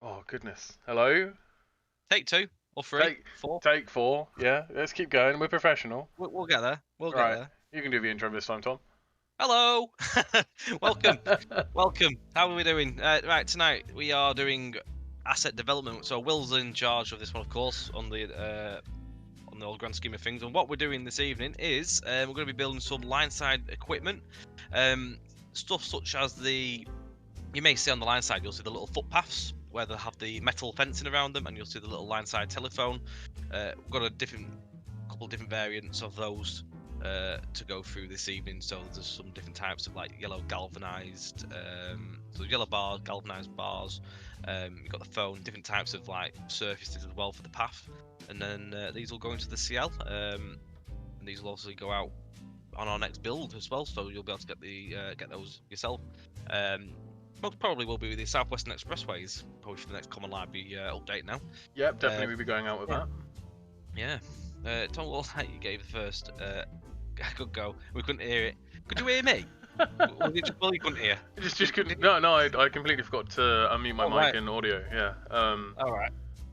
Oh goodness. Hello. Take two or three, Take four. take four. Yeah. Let's keep going. We're professional. We'll get there. We'll get Right. there. You can do the intro this time, Tom. Hello. Welcome. Welcome. How are we doing? Right, tonight we are doing asset development. So Will's in charge of this one, of course, on the old grand scheme of things. And what we're doing this evening is we're going to be building some line side equipment, stuff such as you may see on the line side, you'll see the little footpaths where they have the metal fencing around them, and you'll see the little line side telephone. We've got couple of different variants of those to go through this evening. So there's some different types of like yellow galvanized, so yellow bars, galvanized bars. You've got the phone, different types of like surfaces as well for the path, and then these will go into the CL, and these will also go out on our next build as well. So you'll be able to get those yourself. Most probably will be the Southwestern Expressways, probably for the next Common Library update now. Yep. Definitely we'll be going out with that. Yeah. Tom, what was that you gave the first? Good go. We couldn't hear it. Could you hear me? Well, you couldn't hear. Just couldn't. No. I completely forgot to unmute my mic right. and audio. Yeah. All right.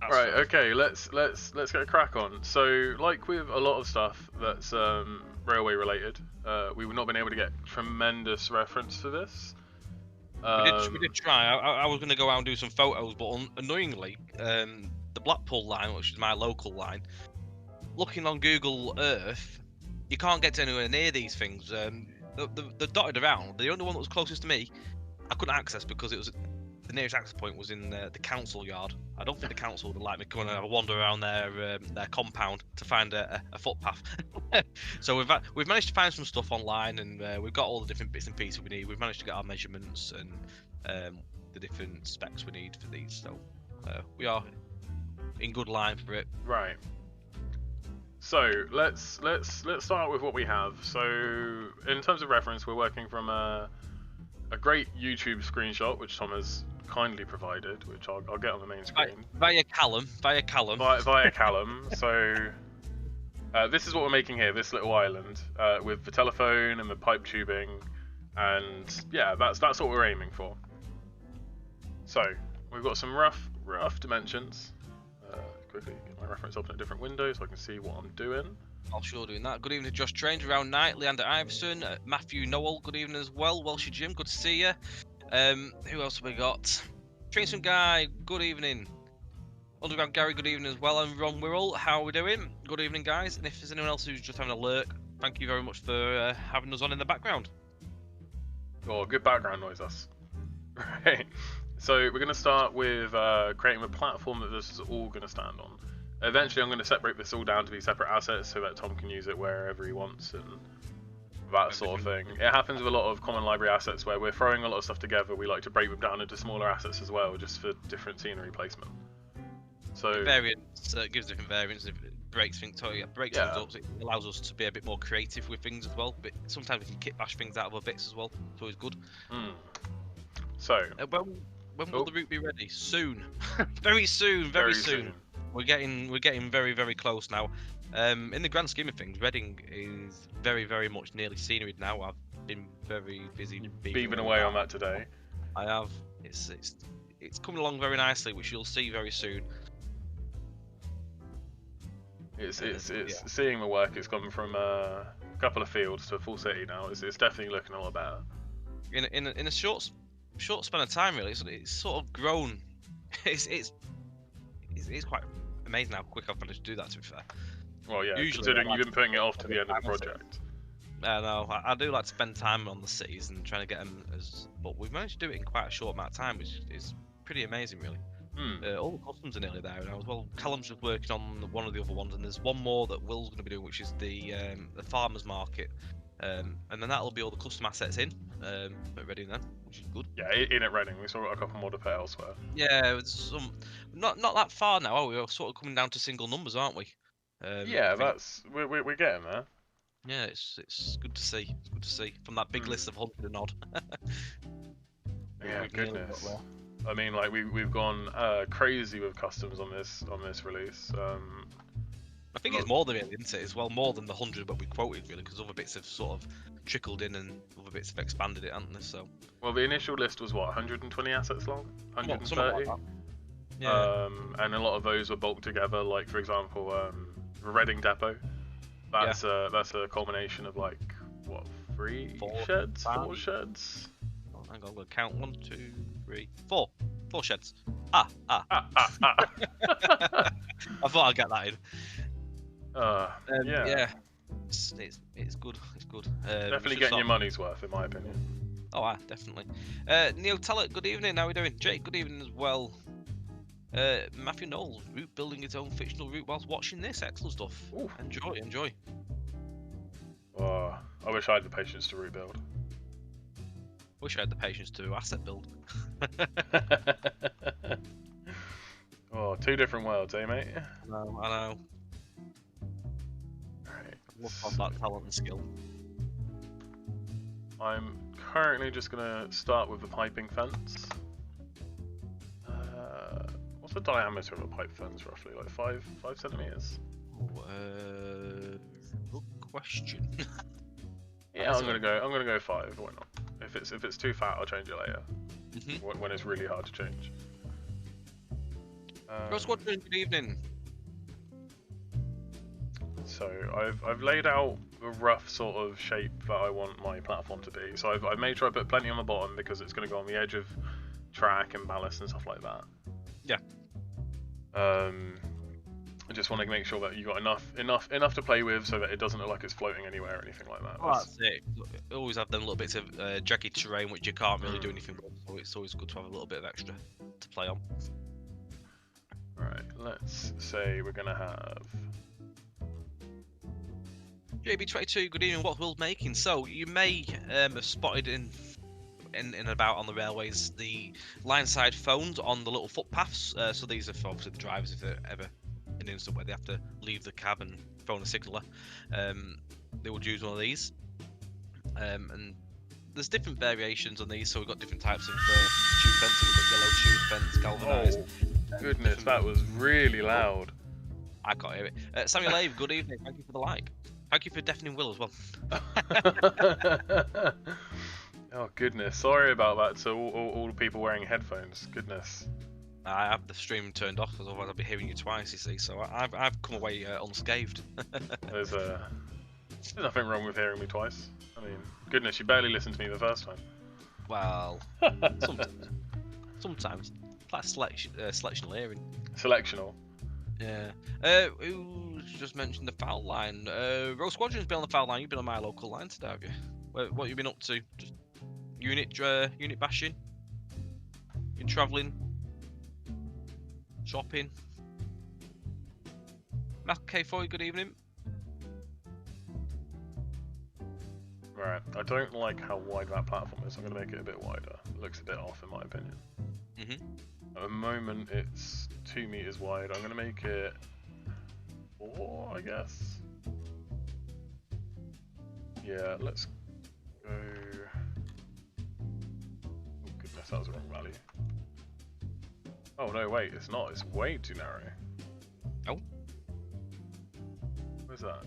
Right. Okay. Let's get a crack on. So, like with a lot of stuff that's railway related, we've not been able to get tremendous reference for this. We did try. I was going to go out and do some photos, but annoyingly, the Blackpool line, which is my local line, looking on Google Earth, you can't get to anywhere near these things. They're dotted around. The only one that was closest to me, I couldn't access because it was the nearest access point was in the council yard. I don't think the council would like me coming and wander around their compound to find a footpath. So we've managed to find some stuff online, and we've got all the different bits and pieces we need. We've managed to get our measurements and the different specs we need for these. So we are in good line for it. Right. So let's start with what we have. So in terms of reference, we're working from a great YouTube screenshot, which Tom has kindly provided, which I'll get on the main screen. Via Callum. Via Callum. So this is what we're making here, this little island, with the telephone and the pipe tubing, and yeah, that's what we're aiming for. So we've got some rough dimensions. Quickly get my reference up in a different window so I can see what I'm doing. I'll sure doing that. Good evening, Josh Train, Round Night, Leander Iverson, Matthew Noel. Good evening as well. Welsh Jim, good to see you. Who else have we got? Trainson Guy, good evening. Underground Gary, good evening as well. And Ron Wirral, how are we doing? Good evening, guys. And if there's anyone else who's just having a lurk, thank you very much for having us on in the background. Oh, good background noise, us. Right. So we're going to start with creating a platform that this is all going to stand on. Eventually I'm going to separate this all down to be separate assets so that Tom can use it wherever he wants and that sort of thing. It happens with a lot of common library assets where we're throwing a lot of stuff together. We like to break them down into smaller assets as well, just for different scenery placement. So variants, gives different variants. It breaks things, things up. So it allows us to be a bit more creative with things as well. But sometimes we can kit bash things out of our bits as well. It's always good. So when will the route be ready? Soon. Very soon. Very soon. We're getting very, very close now. In the grand scheme of things, Reading is very, very much nearly scenery now. I've been very busy beaving away on that today. I have. It's coming along very nicely, which you'll see very soon. It's seeing the work. It's gone from a couple of fields to a full city now. It's definitely looking a lot better. In a short span of time, really. It's sort of grown. It's quite amazing how quick I've managed to do that, to be fair. Well, yeah, considering you've been putting it off to the end of the project. I know. I do like to spend time on the cities and trying to get them but we've managed to do it in quite a short amount of time, which is pretty amazing, really. All the customs are nearly there now as well. Callum's just working on one of the other ones, and there's one more that Will's going to be doing, which is the farmers market. And then that'll be all the custom assets in at Reading then, which is good. Yeah, in at Reading, we still got a couple more to put elsewhere. Yeah, some not that far now. Are we? We're sort of coming down to single numbers, aren't we? Yeah, we're getting there. Yeah, it's good to see. It's good to see from that big list of 100 and odd. Yeah, goodness. I mean, like we've gone crazy with customs on this release. I think it's more than it, isn't it? As well, more than the 100 that we quoted, really, because other bits have sort of trickled in and other bits have expanded it, haven't they? So. Well, the initial list was what, 120 assets long? 130? Yeah. And a lot of those were bulked together. Like for example, Reading Depot. That's a culmination of like what, Four, four five. sheds. Oh, hang on, I'm gonna count 1, 2, 3, 4. 4 sheds. Ah. Ah, ah, ah. I thought I'd get that in. Yeah. Yeah. It's good. It's good. Definitely getting your money's worth, in my opinion. Oh, definitely. Neil Tellett, good evening. How are we doing? Jake, good evening as well. Matthew Knowles, route building his own fictional route whilst watching this. Excellent stuff. Ooh. Enjoy. Oh, I wish I had the patience to rebuild. Wish I had the patience to asset build. Oh, two different worlds, eh, mate? I know. Right. Love that talent and skill. I'm currently just gonna start with the piping fence. What's the diameter of a pipe fence roughly? Like 5 centimeters? Good question. Yeah, I'm gonna go 5. Why not? If it's too fat, I'll change it later. When it's really hard to change. Squadron, good evening. So I've laid out a rough sort of shape that I want my platform to be. So I've made sure I put plenty on the bottom because it's going to go on the edge of track and ballast and stuff like that. Yeah. I just want to make sure that you got enough to play with so that it doesn't look like it's floating anywhere or anything like that. Oh, that's it. Always have them little bits of jagged terrain which you can't really do anything with, so it's always good to have a little bit of extra to play on. Right, let's say we're gonna have JB22, good evening. What Will's making? So you may have spotted in and about on the railways the line side phones on the little footpaths. So these are for obviously the drivers if they're ever in an instant where they have to leave the cab and phone a signaller. They would use one of these. And there's different variations on these. So we've got different types of tube fencing. We've got yellow tube fence, galvanised. Oh, goodness, that was really loud. I can't hear it. Samuel Ave, good evening. Thank you for the like. Thank you for deafening Will as well. Oh goodness, sorry about that to all the people wearing headphones. Goodness. I have the stream turned off, because otherwise I'll be hearing you twice. You see, so I've come away unscathed. There's nothing wrong with hearing me twice. I mean, goodness, you barely listened to me the first time. Well, sometimes. Like selectional hearing. Selectional. Yeah. Who just mentioned the foul line? Rogue Squadron's been on the foul line. You've been on my local line today, have you? What have you been up to? Just unit bashing? Been travelling? Shopping? Mac K4, good evening. Right, I don't like how wide that platform is. I'm going to make it a bit wider. It looks a bit off in my opinion. At the moment it's 2 meters wide. I'm going to make it 4, I guess. Yeah, let's go... Oh goodness, that was the wrong value. Oh no, wait, it's not. It's way too narrow. Oh. Where's that?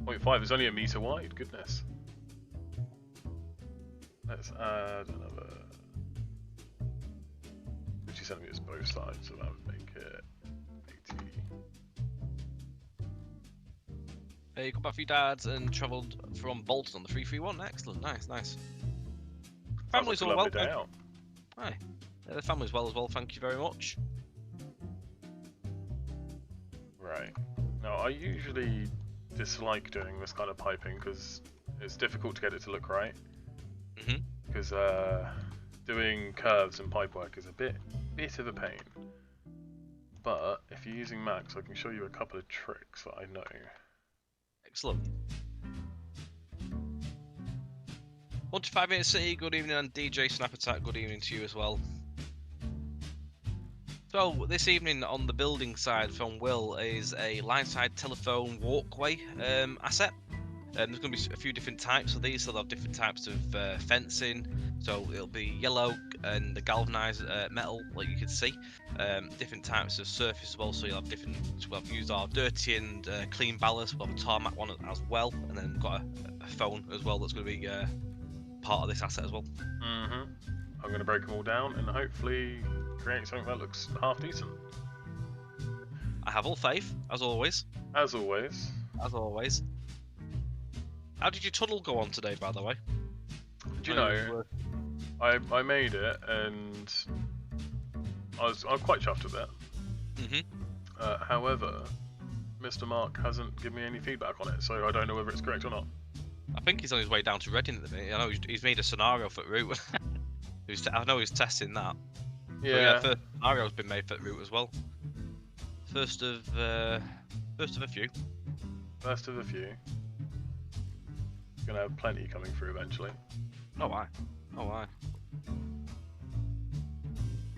0.5, it's only a meter wide, goodness. Let's add another 50 centimeters both sides, so that would make it 80. You come back for your dads and travelled from Bolton on the 331. Excellent, nice. Family's all well. Hi. The family's well as well, thank you very much. Right. Now, I usually dislike doing this kind of piping because it's difficult to get it to look right. Because doing curves and pipework is a bit of a pain. But if you're using Max, I can show you a couple of tricks that I know. Excellent. 125 Minute City, good evening, and DJ Snap Attack, good evening to you as well. So this evening on the building side from Will is a line side telephone walkway asset. There's going to be a few different types of these, so they'll have different types of fencing. So it'll be yellow and the galvanized metal, like you can see. Different types of surface as well, so you'll have different. So we'll have used our dirty and clean ballast. We'll have a tarmac one as well, and then we've got a phone as well that's going to be part of this asset as well. I'm going to break them all down and hopefully create something that looks half decent. I have all faith, as always. As always. As always. How did your tunnel go on today, by the way? Do you know, I made it, and I'm quite chuffed with it. However, Mr. Mark hasn't given me any feedback on it, so I don't know whether it's correct or not. I think he's on his way down to Reading at the minute. I know he's made a scenario for route. I know he's testing that. Yeah. First scenario's been made for route as well. First of a few. First of a few. Gonna have plenty coming through eventually. Oh, why? Oh, why?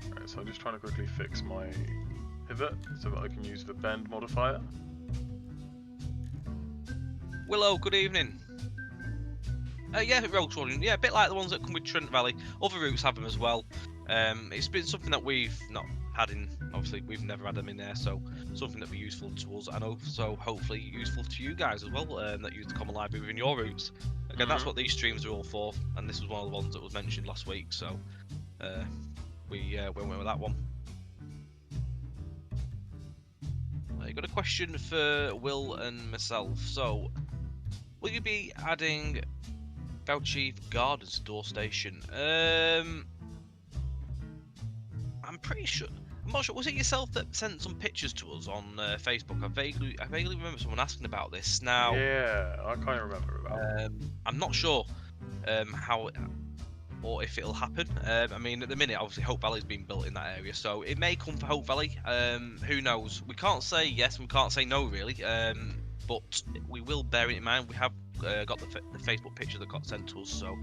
Alright, so I'm just trying to quickly fix my pivot so that I can use the bend modifier. Willow, good evening. Yeah, Rogue Squadron. Yeah, a bit like the ones that come with Trent Valley. Other routes have them as well. It's been something that we've not had in. Obviously, we've never had them in there, so something that be useful to us, and also hopefully useful to you guys as well. That use the common library within your routes. Again, that's what these streams are all for, and this was one of the ones that was mentioned last week. So we went with that one. You got a question for Will and myself. So, will you be adding Fauci Gardens door station? I'm pretty sure. I'm not sure. Was it yourself that sent some pictures to us on Facebook? I vaguely remember someone asking about this. Now, yeah, I kind of remember about it. I'm not sure how or if it'll happen. I mean, at the minute, obviously, Hope Valley's been built in that area, so it may come for Hope Valley. Who knows? We can't say yes, we can't say no, really. But we will bear it in mind. We have got the Facebook picture that got sent to us, so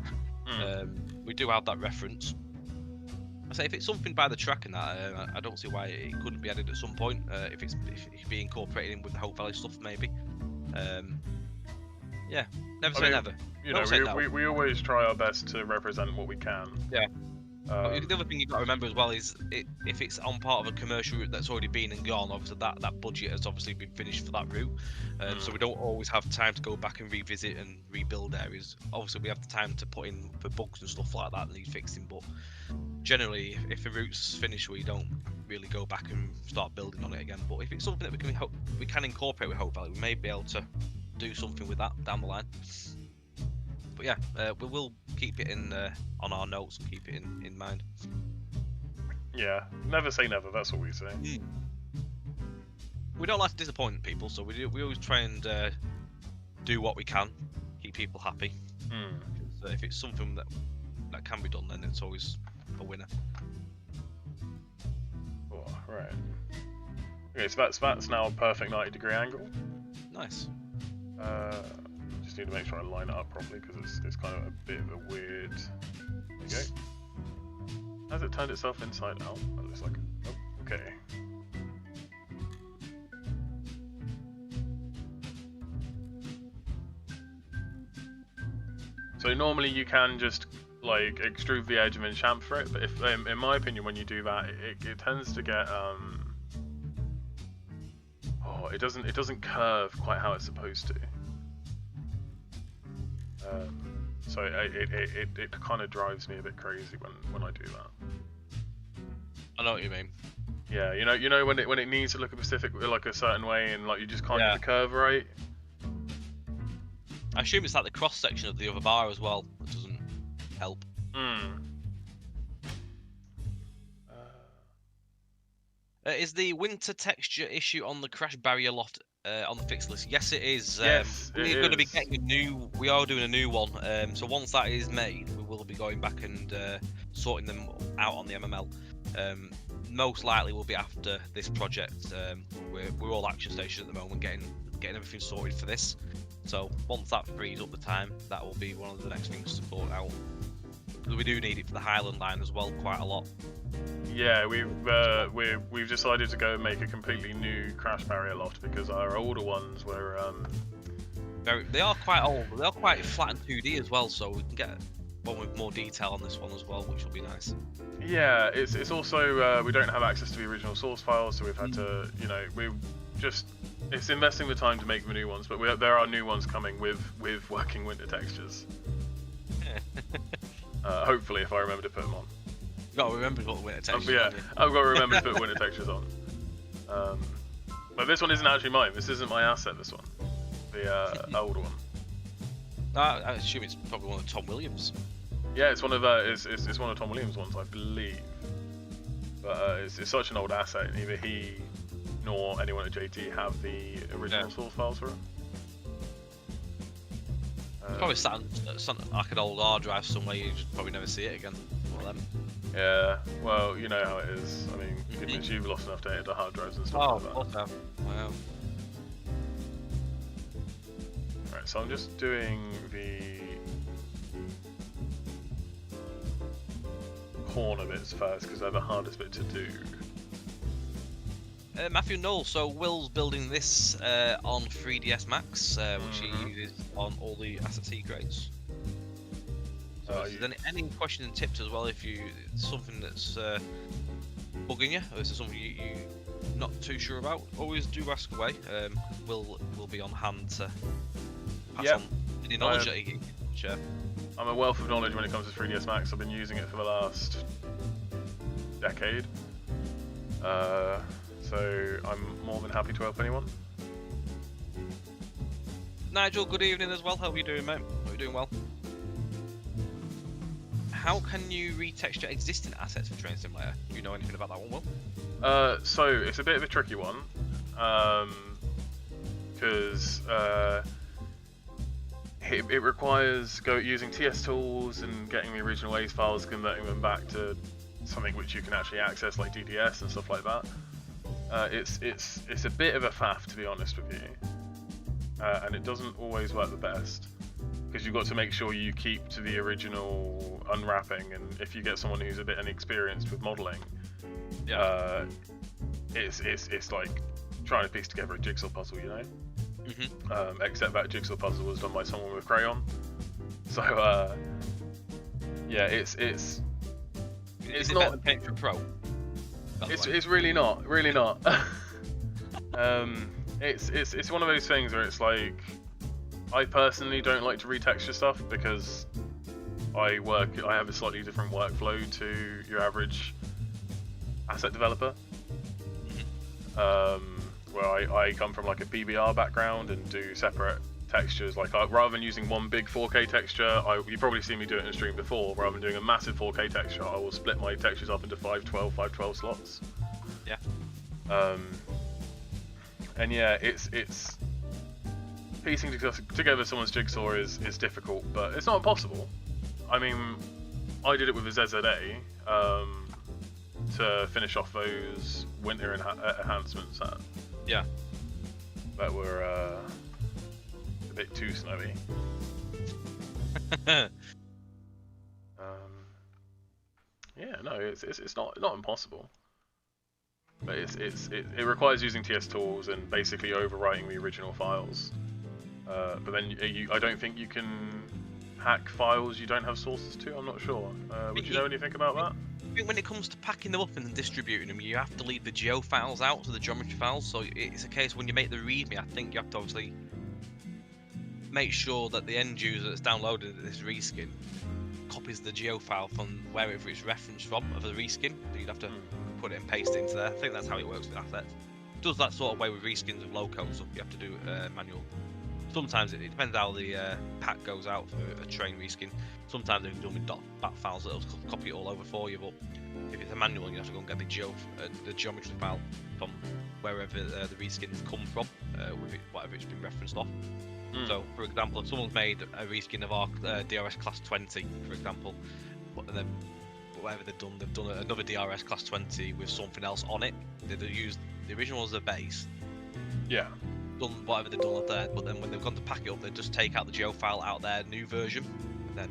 we do have that reference. I say if it's something by the track and that, I don't see why it couldn't be added at some point. If it could be incorporated in with the Hope Valley stuff, maybe. Yeah, never say never. You know, we always try our best to represent what we can. Yeah. The other thing you've got to remember as well is if it's on part of a commercial route that's already been and gone, obviously that budget has obviously been finished for that route. So we don't always have time to go back and revisit and rebuild areas. Obviously we have the time to put in for bugs and stuff like that need fixing, but generally if the route's finished we don't really go back and start building on it again. But if it's something that we can incorporate with Hope Valley, we may be able to do something with that down the line. But yeah, we will keep it in on our notes and keep it in mind. Yeah, never say never. That's what we say. We don't like to disappoint people, so we always try and do what we can, keep people happy. So if it's something that can be done, then it's always a winner. Oh, right. Okay, so that's now a perfect 90-degree angle. Nice. Just need to make sure I line it up properly because it's kind of a bit of a weird. There you go. Has it turned itself inside out? That looks like it. Oh, okay. So normally you can just like extrude the edge and then chamfer it, but if in my opinion when you do that it tends to get it doesn't curve quite how it's supposed to. So it kind of drives me a bit crazy when I do that. I know what you mean. Yeah, you know when it needs to look a certain way and like you just can't get the curve right. I assume it's like the cross section of the other bar as well that doesn't help. Is the winter texture issue on the crash barrier loft on the fixed list? Yes, it is. Yes, we're going to be getting we are doing a new one. So once that is made, we will be going back and sorting them out on the MML. Most likely will be after this project. We're all action station at the moment, getting everything sorted for this. So once that frees up the time, that will be one of the next things to sort out. Because we do need it for the Highland line as well, quite a lot. Yeah, we've decided to go and make a completely new crash barrier loft because our older ones were they are quite old, but they are quite flat and 2D as well, so we can get one with more detail on this one as well, which will be nice. Yeah, it's also we don't have access to the original source files, so we've had to, it's investing the time to make the new ones, but there are new ones coming with working winter textures. Hopefully, if I remember to put them on. You got to remember to put the winter textures Yeah, on you. I've got to remember to put winter textures on. But this one isn't actually mine. This isn't my asset. This one, the older one. I assume it's probably one of Tom Williams. Yeah, it's one of it's one of Tom Williams' ones, I believe. But it's such an old asset. Neither he nor anyone at JT have the original source files for it. It's probably sat on like an old hard drive somewhere. You just probably never see it again. One of them. Yeah, well, you know how it is. I mean, goodness, you've lost enough data to hard drives and stuff like that. Wow. Right, so I'm just doing the corner bits first because they're the hardest bit to do. Matthew Knoll, so Will's building this on 3ds Max, which he uses on all the Asset C grades. So if there's any questions and tips as well, if it's something that's bugging you, or is there something you're not too sure about, always do ask away. Will be on hand to pass on any knowledge that he can share. I'm a wealth of knowledge when it comes to 3ds Max. I've been using it for the last decade. So I'm more than happy to help anyone. Nigel, good evening as well. How are you doing, mate? Hope you're doing well. How can you retexture existing assets for Train Simulator? Do you know anything about that one, Will? So it's a bit of a tricky one, because it requires using TS tools and getting the original WAV files, converting them back to something which you can actually access, like DDS and stuff like that. It's a bit of a faff, to be honest with you, and it doesn't always work the best. Because you've got to make sure you keep to the original unwrapping, and if you get someone who's a bit inexperienced with modelling, it's like trying to piece together a jigsaw puzzle, you know. Except that jigsaw puzzle was done by someone with crayon. So it's Is it not better than Paint for Pro? It's really not it's one of those things where it's like, I personally don't like to retexture stuff because I have a slightly different workflow to your average asset developer. Where I come from like a PBR background and do separate textures. Like rather than using one big 4K texture, you probably seen me do it in a stream before. Rather than doing a massive 4K texture, I will split my textures up into 512 slots. Yeah. And yeah, it's piecing together someone's jigsaw is difficult, but it's not impossible. I mean, I did it with a ZZA to finish off those winter enhancements that were a bit too snowy. Yeah, no, it's not impossible, but it requires using TS tools and basically overwriting the original files. But then I don't think you can hack files you don't have sources to. I'm not sure. Would you know anything about that? I think when it comes to packing them up and then distributing them, you have to leave the geo files out, so the geometry files. So it's a case when you make the README, I think you have to obviously make sure that the end user that's downloaded this reskin copies the geo file from wherever it's referenced from of the reskin. So you'd have to put it and paste it into there. I think that's how it works with assets. It does that sort of way with reskins of low-code stuff. You have to do manual. Sometimes it depends how the pack goes out for a train reskin. Sometimes if you're done with .bat files, it'll copy it all over for you. But if it's a manual, you have to go and get the geometry file from wherever the reskin's come from, with whatever it's been referenced off. So, for example, if someone's made a reskin of our DRS class 20, for example, but then whatever they've done another DRS class 20 with something else on it. They've used the original as a base. Yeah. Done whatever they've done up there, but then when they've gone to pack it up, they just take out the geo file out their new version, and then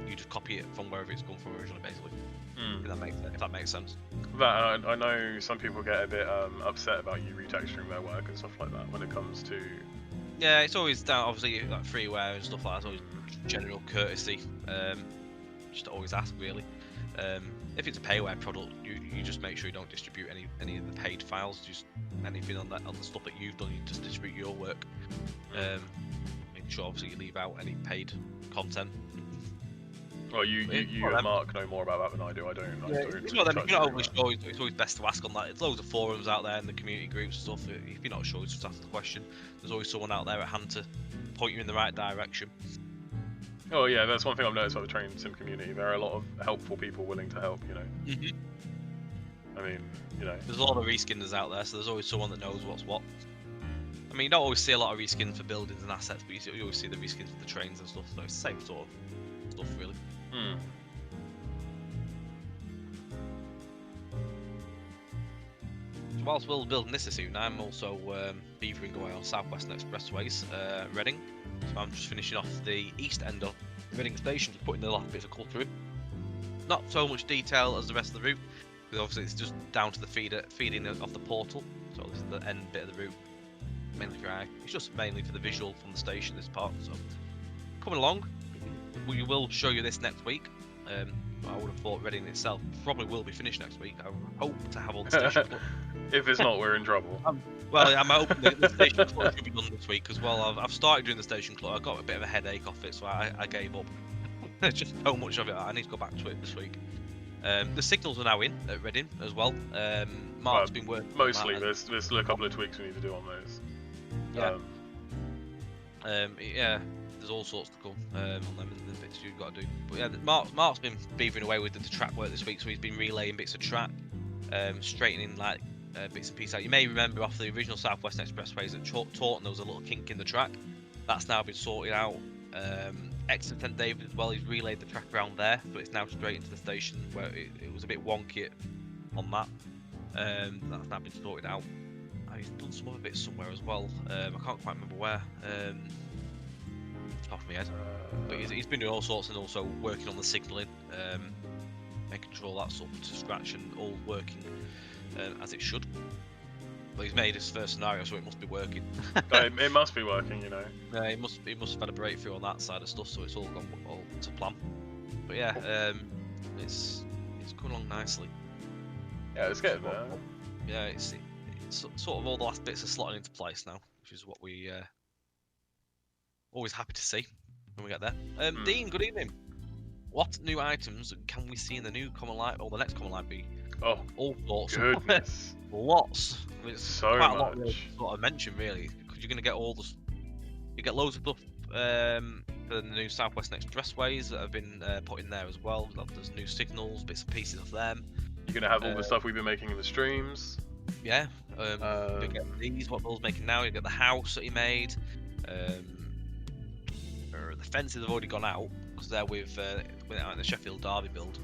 you just copy it from wherever it's come from originally, basically. If that makes sense. That I know some people get a bit upset about you retexturing their work and stuff like that when it comes to. Yeah, it's always down, obviously, like freeware and stuff like that. It's always general courtesy. Just to always ask, really. If it's a payware product, you just make sure you don't distribute any of the paid files. Just anything on the stuff that you've done, you just distribute your work. Make sure obviously you leave out any paid content. Well, you and Mark know more about that than I do. I don't. Yeah, I don't it's really not them. touch If you're not it overly anywhere. sure, it's always best to ask on that. There's loads of forums out there in the community groups and stuff. If you're not sure, just ask the question. There's always someone out there at hand to point you in the right direction. Oh yeah, that's one thing I've noticed about the train sim community. There are a lot of helpful people willing to help. You know. Mm-hmm. I mean, you know. There's a lot of reskinners out there, so there's always someone that knows what's what. I mean, you don't always see a lot of reskins for buildings and assets, but you always see the reskins for the trains and stuff. So it's the same sort of stuff, really. Hmm. So whilst Will's building this soon, I'm also beavering away on South Western Expressways, Reading. So I'm just finishing off the east end of Reading Station, just putting the last bits of clutter in. Not so much detail as the rest of the route, because obviously it's just down to the feeding of the portal. So this is the end bit of the route, mainly for eye. It's just mainly for the visual from the station, this part. So coming along, we will show you this next week. I would have thought Reading itself probably will be finished next week. I hope to have all the station clutter. If it's not, we're in trouble. Well, I'm hoping that the station clutter will be done this week as well. I've started doing the station clutter. I got a bit of a headache off it, so I gave up. There's just so much of it. I need to go back to it this week. The signals are now in at Reading as well. Mark's been working. Mostly, there's still a couple of tweaks we need to do on those. Yeah. Yeah. There's all sorts to come on them and the bits you've got to do. But yeah, Mark's been beavering away with the track work this week, so he's been relaying bits of track, straightening like bits and pieces out. You may remember off the original South Western Expressways at Taunton there was a little kink in the track. That's now been sorted out. Exeter St David as well, he's relayed the track around there, but it's now straight into the station where it was a bit wonky on that. That's now been sorted out. He's done some other bits somewhere as well. I can't quite remember where. Off my head, but he's been doing all sorts and also working on the signalling, making sure all that's up to scratch and all working as it should. But he's made his first scenario, so it must be working. It must be working, you know. He must have had a breakthrough on that side of stuff, so it's all gone all to plan. But yeah, it's coming along nicely. Yeah, it's getting there. Yeah, it's sort of all the last bits are slotting into place now, which is what we always happy to see when we get there. Dean, good evening. What new items can we see in the new common library or the next common library? Oh, all sorts. Goodness. Lots. I mean, it's so quite much. A lot to sort of mention, really, because you're going to get all the. You get loads of stuff for the new South Western Expressways that have been put in there as well. There's new signals, bits and pieces of them. You're going to have all the stuff we've been making in the streams. Yeah. You get these, what Bill's making now. You get the house that he made. The fences have already gone out because they're with out in the Sheffield Derby build,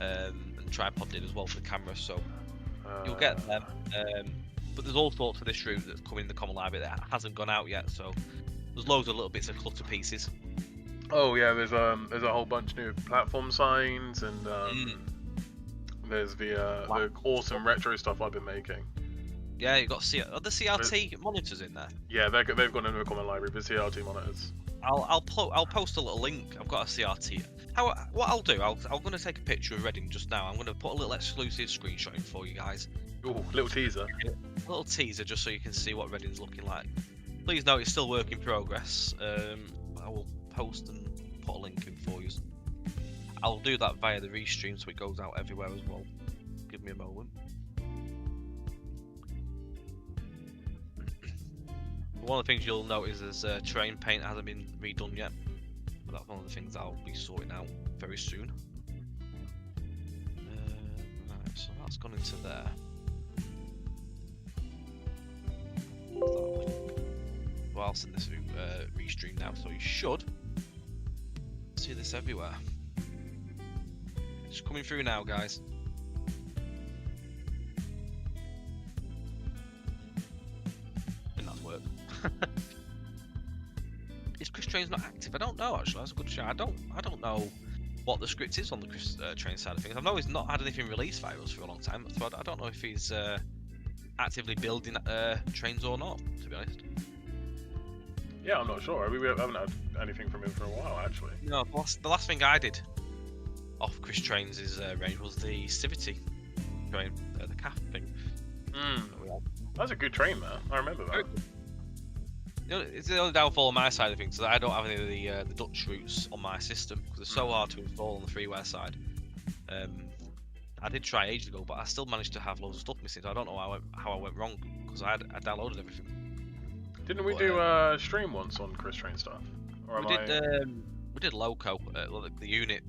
and Tripod did as well for the camera. So you'll get them. But there's all sorts of this route that's coming in the common library that hasn't gone out yet. So there's loads of little bits of clutter pieces. Oh yeah, there's a whole bunch of new platform signs and there's the awesome retro stuff I've been making. Yeah, you've got are the CRT monitors in there? Yeah, they've gone into the common library, the CRT monitors. I'll post a little link. I've got a CRT. What I'll do, I'm going to take a picture of Reading just now. I'm going to put a little exclusive screenshot in for you guys. Ooh, little teaser. A little teaser just so you can see what Reading's looking like. Please note it's still work in progress. I will post and put a link in for you. I'll do that via the restream so it goes out everywhere as well. Give me a moment. One of the things you'll notice is terrain paint hasn't been redone yet. But that's one of the things I'll be sorting out very soon. Right, so that's gone into there. Well, I'll send this through restream now, so you should see this everywhere. It's coming through now, guys. And that's worked. Is Chris Train's not active? I don't know actually. That's a good shout. I don't know what the script is on the Chris Train side of things. I know he's not had anything released by us for a long time, so I don't know if he's actively building trains or not, to be honest. Yeah, I'm not sure. We haven't had anything from him for a while, actually. No, the last thing I did off Chris Train's range was the Civity train, the CAF thing. That's a good train, man. I remember that. It's the only downfall on my side of things that I don't have any of the Dutch routes on my system because they're so hard to install on the freeware side. I did try ages ago, but I still managed to have loads of stuff missing. So I don't know how I went wrong because I downloaded everything. Didn't we do stream once on Chris Train stuff? Or we did Loco, the unit.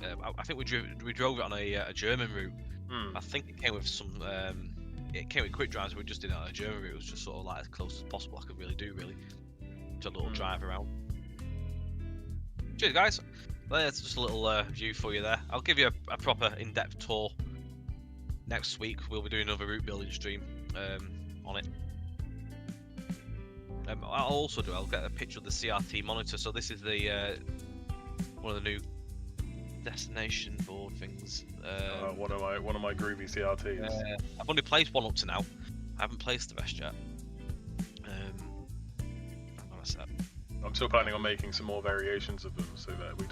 I think we drove it on a German route. I think it came with some. It came with quick drives. We just did it on a German route. It was just sort of like as close as possible I could really do, to a little drive around. Cheers, guys. Well, that's just a little view for you there. I'll give you a proper in-depth tour next week. We'll be doing another route building stream on it. I'll get a picture of the CRT monitor. So this is the one of the new destination board things. One of my groovy CRTs. I've only placed one up to now. I haven't placed the rest yet. Hang on a sec. I'm still planning on making some more variations of them so that we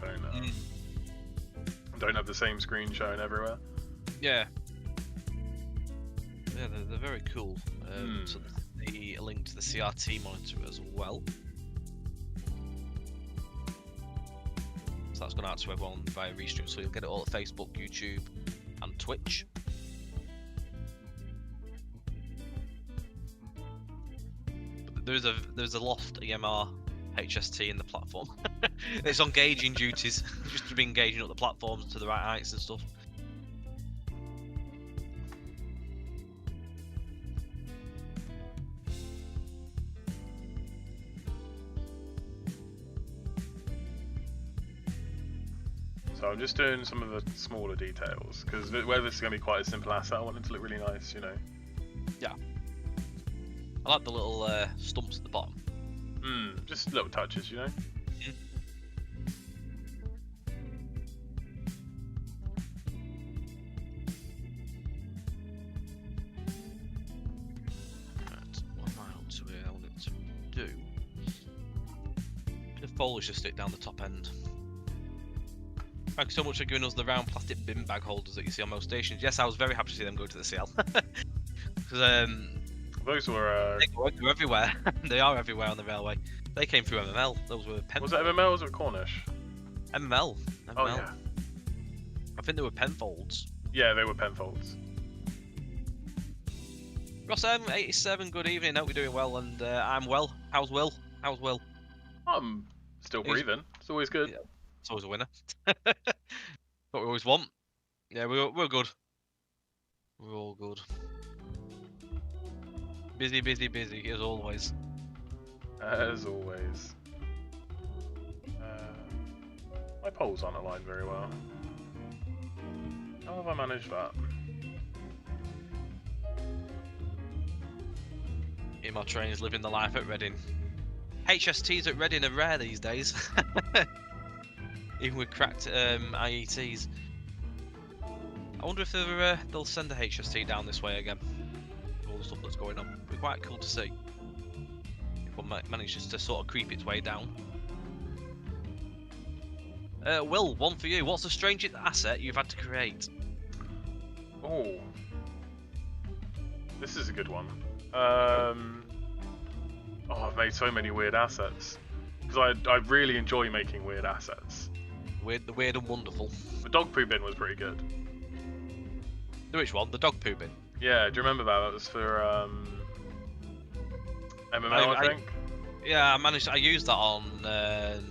don't have the same screen showing everywhere. Yeah. Yeah, they're very cool. So the link to the CRT monitor as well. So that's gone out to everyone via Restream, so you'll get it all at Facebook, YouTube, and Twitch. But there's a lost EMR HST in the platform. It's on gauging duties, just to be engaging up the platforms to the right heights and stuff. So I'm just doing some of the smaller details because where this is going to be quite a simple asset, I want it to look really nice, you know. Yeah. I like the little stumps at the bottom. Just little touches, you know. Right, what am I up to here? I want it to do. A bit of foliage to stick down the top end. Thank you so much for giving us the round plastic bin bag holders that you see on most stations. Yes, I was very happy to see them go to the CL. Because those were they're everywhere. They are everywhere on the railway. They came through MML. Those were Penfold. Was it MML or was it Cornish? MML. Oh yeah. I think they were Penfolds. Yeah, they were Penfolds. Ross M87, good evening. Hope you're doing well, and I'm well. How's Will? I'm still breathing. It's always good. Yeah. It's always a winner. What we always want. Yeah, we're good. We're all good. Busy as always. As always. My poles aren't aligned very well. How have I managed that? EMR trains living the life at Reading. HSTs at Reading are rare these days. Even with cracked IETs. I wonder if they'll send a HST down this way again. All the stuff that's going on. It'd be quite cool to see. If one manages to sort of creep its way down. Will, one for you. What's the strangest asset you've had to create? Oh. This is a good one. I've made so many weird assets. Because I really enjoy making weird assets. The weird and wonderful. The dog poo bin was pretty good. Which one? The dog poo bin? Yeah, do you remember that? That was for MML, I think. Yeah, I used that on the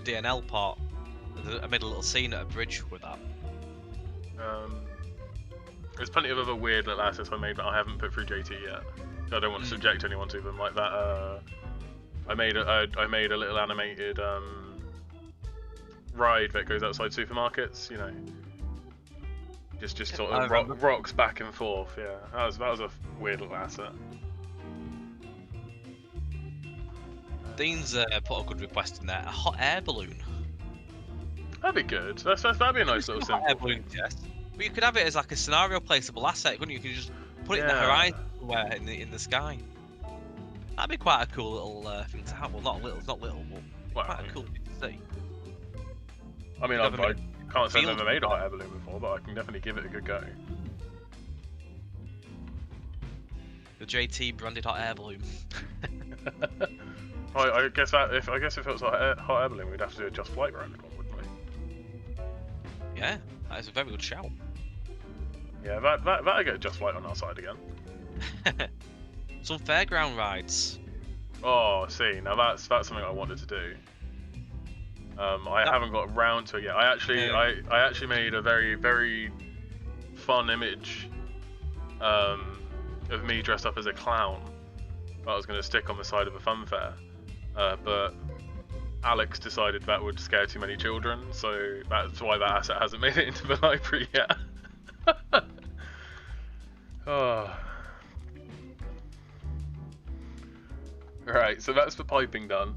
DNL part. I made a little scene at a bridge with that. There's plenty of other weird little assets I made that I haven't put through JT yet. So I don't want to subject anyone to them like that. I made a little animated ride that goes outside supermarkets, you know. Just sort of rocks back and forth. Yeah, that was a weird little asset. Dean's put a good request in there. A hot air balloon. That'd be good. That'd be a nice little simple. Hot air balloon, yes. But you could have it as like a scenario placeable asset, couldn't you? You could just put it in the horizon somewhere in the sky. That'd be quite a cool little thing to have. Well, it's not little, but quite a cool thing to see. I mean, I can't say I've ever made a hot air balloon before, but I can definitely give it a good go. The JT branded hot air balloon. I guess if it was hot air balloon, we'd have to do a Just Flight round one, wouldn't we? Yeah, that is a very good shout. Yeah, that'd get Just Flight on our side again. Some fairground rides. Oh, see, now that's something I wanted to do. I haven't got around to it yet. I actually made a very, very fun image of me dressed up as a clown that I was going to stick on the side of a fun fair, but Alex decided that would scare too many children, so that's why that asset hasn't made it into the library yet. Oh. Right, so that's the piping done.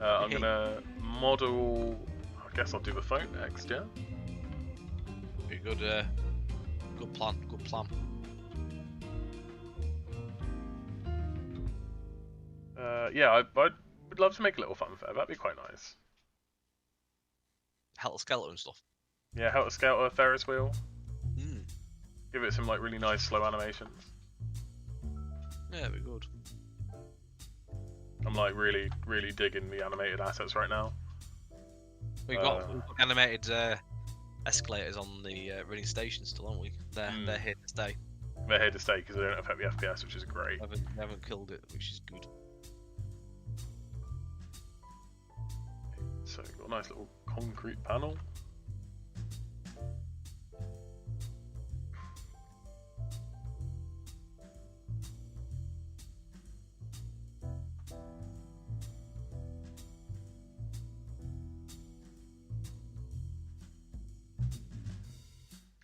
I'm gonna model. I guess I'll do the phone next, yeah. Very good. Good plan. Good plan. Yeah, I would love to make a little fun fair. That'd be quite nice. Helter Skelter and stuff. Yeah, Helter Skelter, Ferris wheel. Hmm. Give it some like really nice slow animations. Yeah, very good. I'm like really, really digging the animated assets right now. We've got animated escalators on the running stations still, haven't we? They're here to stay. They're here to stay because they don't affect the FPS, which is great. They haven't killed it, which is good. So we've got a nice little concrete panel.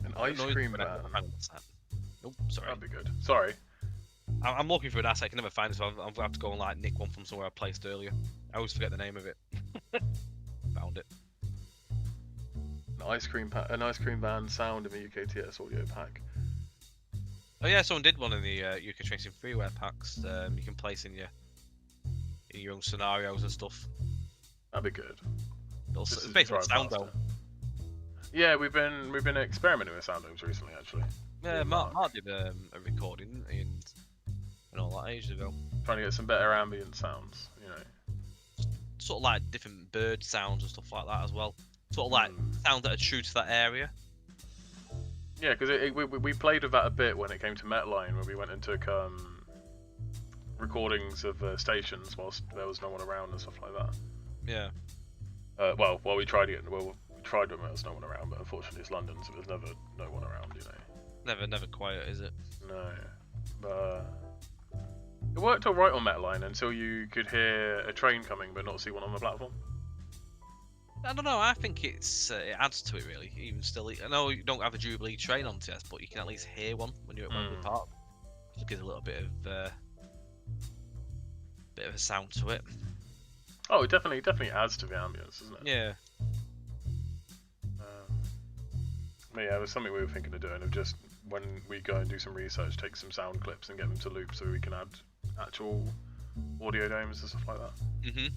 An ice cream van. Nope, sorry. That'd be good. Sorry. I'm looking for an asset. I can never find it, so I'm gonna have to go and like nick one from somewhere I placed earlier. I always forget the name of it. Found it. An ice cream van sound in the UKTS audio pack. Oh yeah, someone did one in the UK Tracing freeware packs. You can place in your own scenarios and stuff. That'd be good. It's based on sound though. Yeah, we've been experimenting with sound domes recently, actually. Yeah, Mark did a recording and all that ages ago. Trying to get some better ambient sounds, you know. Sort of like different bird sounds and stuff like that as well. Sort of like sounds that are true to that area. Yeah, because we played with that a bit when it came to Metline, where we went and took recordings of stations whilst there was no one around and stuff like that. Yeah. Well, we tried it. Well, we tried when there was no one around, but unfortunately it's London, so there's never no one around, you know. Never quiet, is it? No, but it worked all right on Metline until you could hear a train coming but not see one on the platform. I don't know. I think it adds to it really. Even still, I know you don't have a Jubilee train on TS, but you can at least hear one when you're at Wembley Park. Just gives a little bit of a sound to it. Oh, it definitely adds to the ambience, doesn't it? Yeah. But yeah, it was something we were thinking of doing. Of just when we go and do some research, take some sound clips and get them to loop, so we can add actual audio domes and stuff like that. Mhm.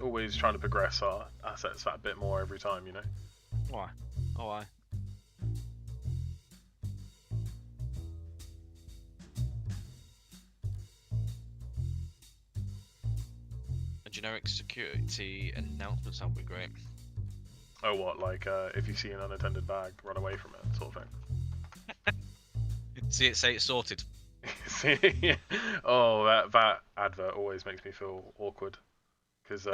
Always trying to progress our assets that bit more every time, you know. Why? Oh, why? A generic security announcement sound would be great. Oh, what? Like, if you see an unattended bag, run away from it, sort of thing. See it, say it's sorted. See? Oh, that advert always makes me feel awkward. Because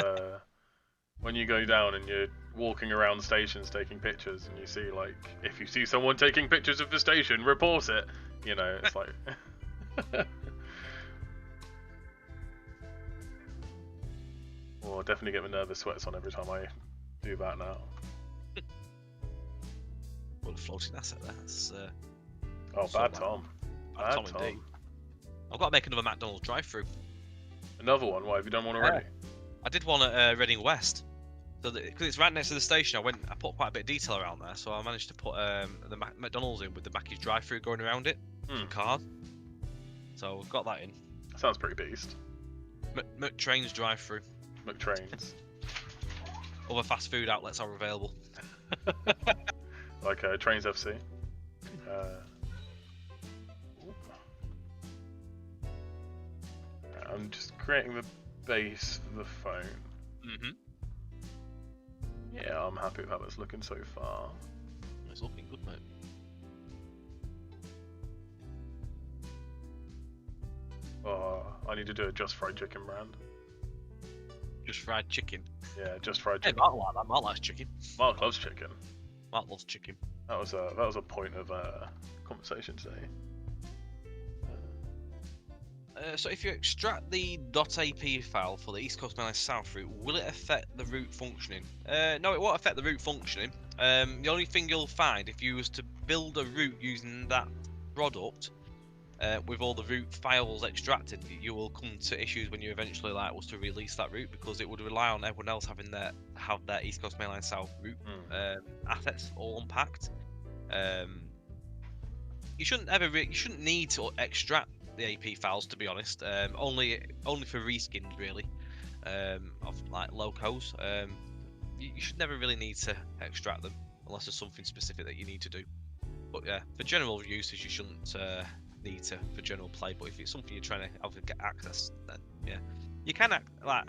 when you go down and you're walking around stations taking pictures and you see, like, if you see someone taking pictures of the station, report it. You know, it's like... Oh, I definitely get the nervous sweats on every time I do that now. What a floating asset there. That's, oh, bad Tom. Bad Tom indeed. I've got to make another McDonald's drive-through. Another one? Why, have you done one already? I did one at Reading West. So because it's right next to the station, I put quite a bit of detail around there, so I managed to put the McDonald's in with the Mackey's drive-through going around it, some cars. So we've got that in. Sounds pretty beast. McTrain's drive-through. McTrains. Other fast food outlets are available. Like Trains FC. I'm just creating the base for the phone. Mm-hmm. Yeah, I'm happy with how it's looking so far. It's looking good, mate. Oh, I need to do a Just Fried Chicken brand. Just fried chicken. Yeah, Just Fried Hey, Chicken. Mark like that. Mark likes chicken. Mark loves chicken. Mark loves chicken. That was a point of conversation today. So if you extract the .ap file for the East Coast Mainline South route, will it affect the route functioning? No, it won't affect the route functioning. The only thing you'll find if you was to build a route using that product, with all the route files extracted, you will come to issues when you eventually was to release that route, because it would rely on everyone else having their East Coast Mainline South route assets all unpacked. You shouldn't need to extract the AP files, to be honest. Only for reskins really, of like locos. You should never really need to extract them unless there's something specific that you need to do. But yeah, for general usage, you shouldn't need to for general play. But if it's something you're trying to get access, then yeah, you can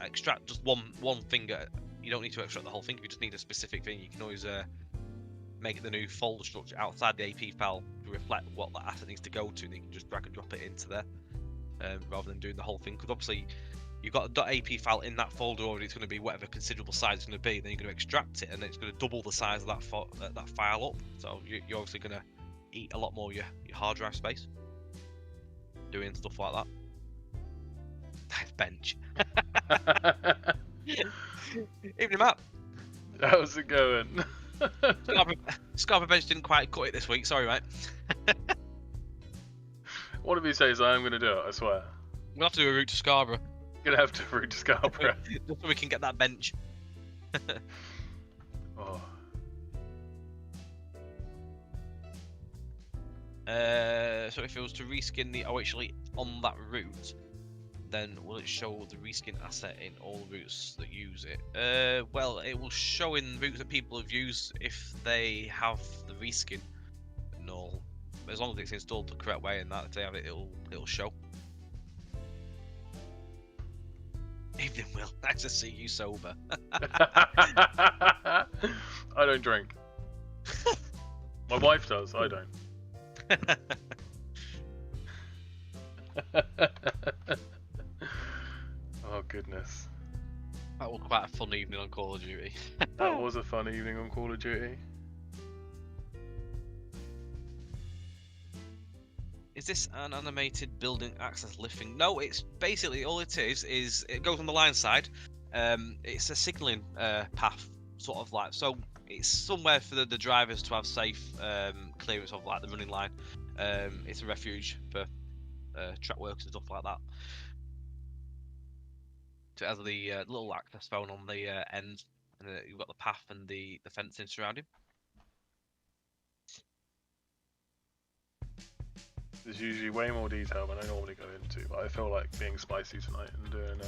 extract just one finger. You don't need to extract the whole thing. If you just need a specific thing, you can always make the new folder structure outside the AP file to reflect what that asset needs to go to, and you can just drag and drop it into there, rather than doing the whole thing. Because obviously you've got a .ap file in that folder already. It's going to be whatever considerable size it's going to be. Then you're going to extract it, and it's going to double the size of that file up. So you're obviously going to eat a lot more your hard drive space doing stuff like that. Nice bench. Evening, Matt. How's it going? Scarborough bench didn't quite cut it this week. Sorry, mate. One of you says I'm going to do it, I swear. We'll have to do a route to Scarborough. Gonna have to route to Scarborough. Just so we can get that bench. Oh. So if it was to reskin the actually on that route, then will it show the reskin asset in all routes that use it? Well, it will show in routes that people have used if they have the reskin and all. As long as it's installed the correct way and that, if they have it, it'll show. Evening, Will. Nice to see you sober. I don't drink. My wife does, I don't. Oh goodness. That was quite a fun evening on Call of Duty. That was a fun evening on Call of Duty. Is this an animated building access lift thing? No, it's basically all it is it goes on the line side. It's a signalling path, sort of like, so it's somewhere for the drivers to have safe clearance of like the running line. It's a refuge for track workers and stuff like that. So it has the little access phone on the end, and you've got the path and the fencing surrounding. There's usually way more detail than I normally go into, but I feel like being spicy tonight and doing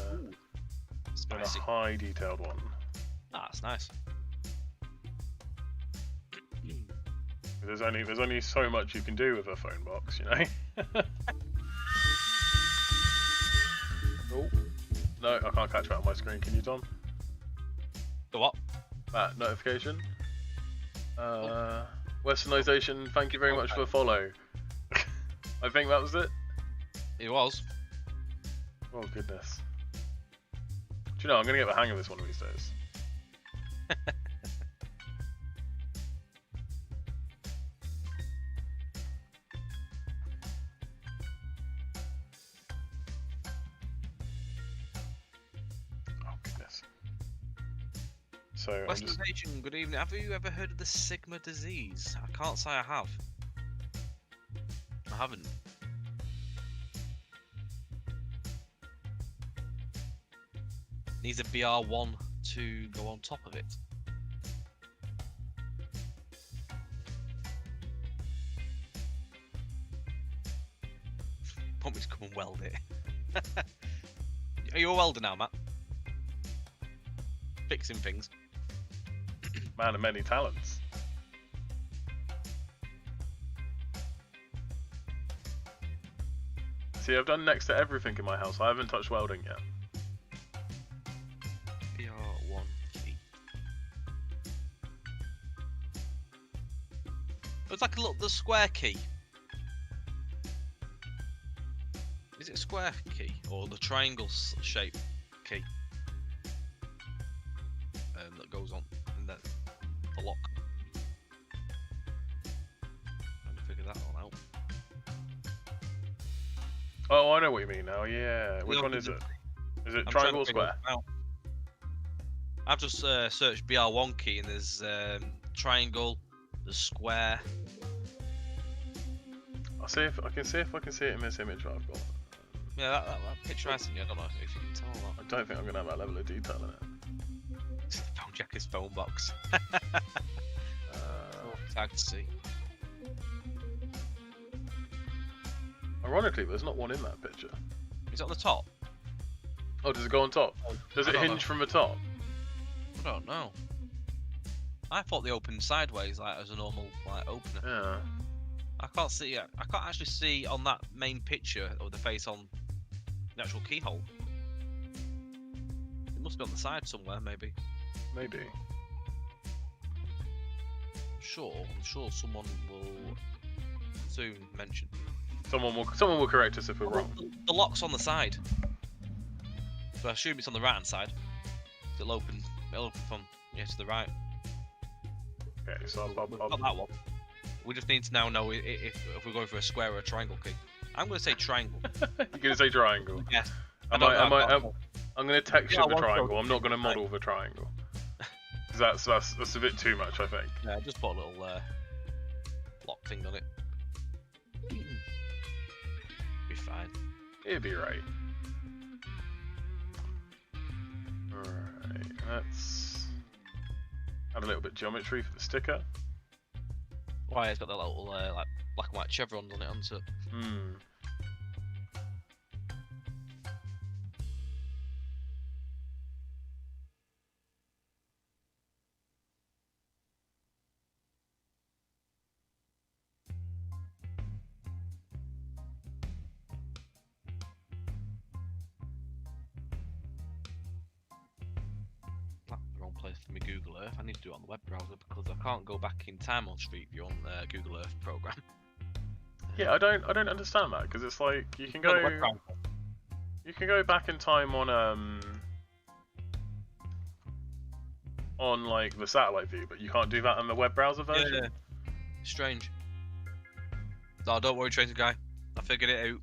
a high detailed one. Ah, that's nice. There's only so much you can do with a phone box, you know. Oh no, I can't catch that on my screen. Can you, Tom? The what? That notification. Westernization. Thank you very much for the follow. I think that was it. It was. Oh goodness. Do you know, I'm gonna get the hang of this one of these days. Oh goodness. So Westernization, good evening. Have you ever heard of the Sigma disease? I can't say I have. I haven't. Needs a BR1 to go on top of it. Want me to come and weld it? Are you a welder now, Matt? Fixing things. Man of many talents. see, I've done next to everything in my house. I haven't touched welding yet. BR1 key. It's like a little the square key. Is it a square key or the triangle shape key? That goes on in the lock. Trying to figure that one out. Oh, I know what you mean now. Yeah. Which one is it? Is it triangle or square? I've just searched BR1 key and there's triangle, there's square. I'll see if I can see it in this image that I've got. Yeah, that picture I sent you, I don't know if you can tell that. I don't think I'm gonna have that level of detail in it. Phone check his phone box. Tag to see. Ironically, there's not one in that picture. Is it on the top? Oh, does it go on top? Does it hinge from the top? I don't know. I thought they opened sideways, like as a normal opener. Yeah. I can't see it. I can't actually see on that main picture of the face on the actual keyhole. It must be on the side somewhere, maybe. Maybe. I'm sure someone will soon mention. Someone will correct us if we're wrong. The lock's on the side, so I assume it's on the right hand side. It'll open from to the right. Okay, so Not that one. We just need to now know if we're going for a square or a triangle key. I'm going to say triangle. You're going to say triangle? Yes. I'm going to texture the triangle. I'm not going to model the triangle. Because that's a bit too much, I think. Yeah, just put a little lock thing on it. Be fine. It'd be right. Alright, let's add a little bit of geometry for the sticker. Why, it's got that little like black and white chevrons on it, hasn't it? Hmm. That's the wrong place for me Google Earth. I need to do it on the web browser because I can't go back in time on Street View on the Google Earth program. Yeah, I don't understand that because it's like you can go back in time on like the satellite view, but you can't do that on the web browser version. Yeah. Strange. No, don't worry, Tracer guy. I figured it out.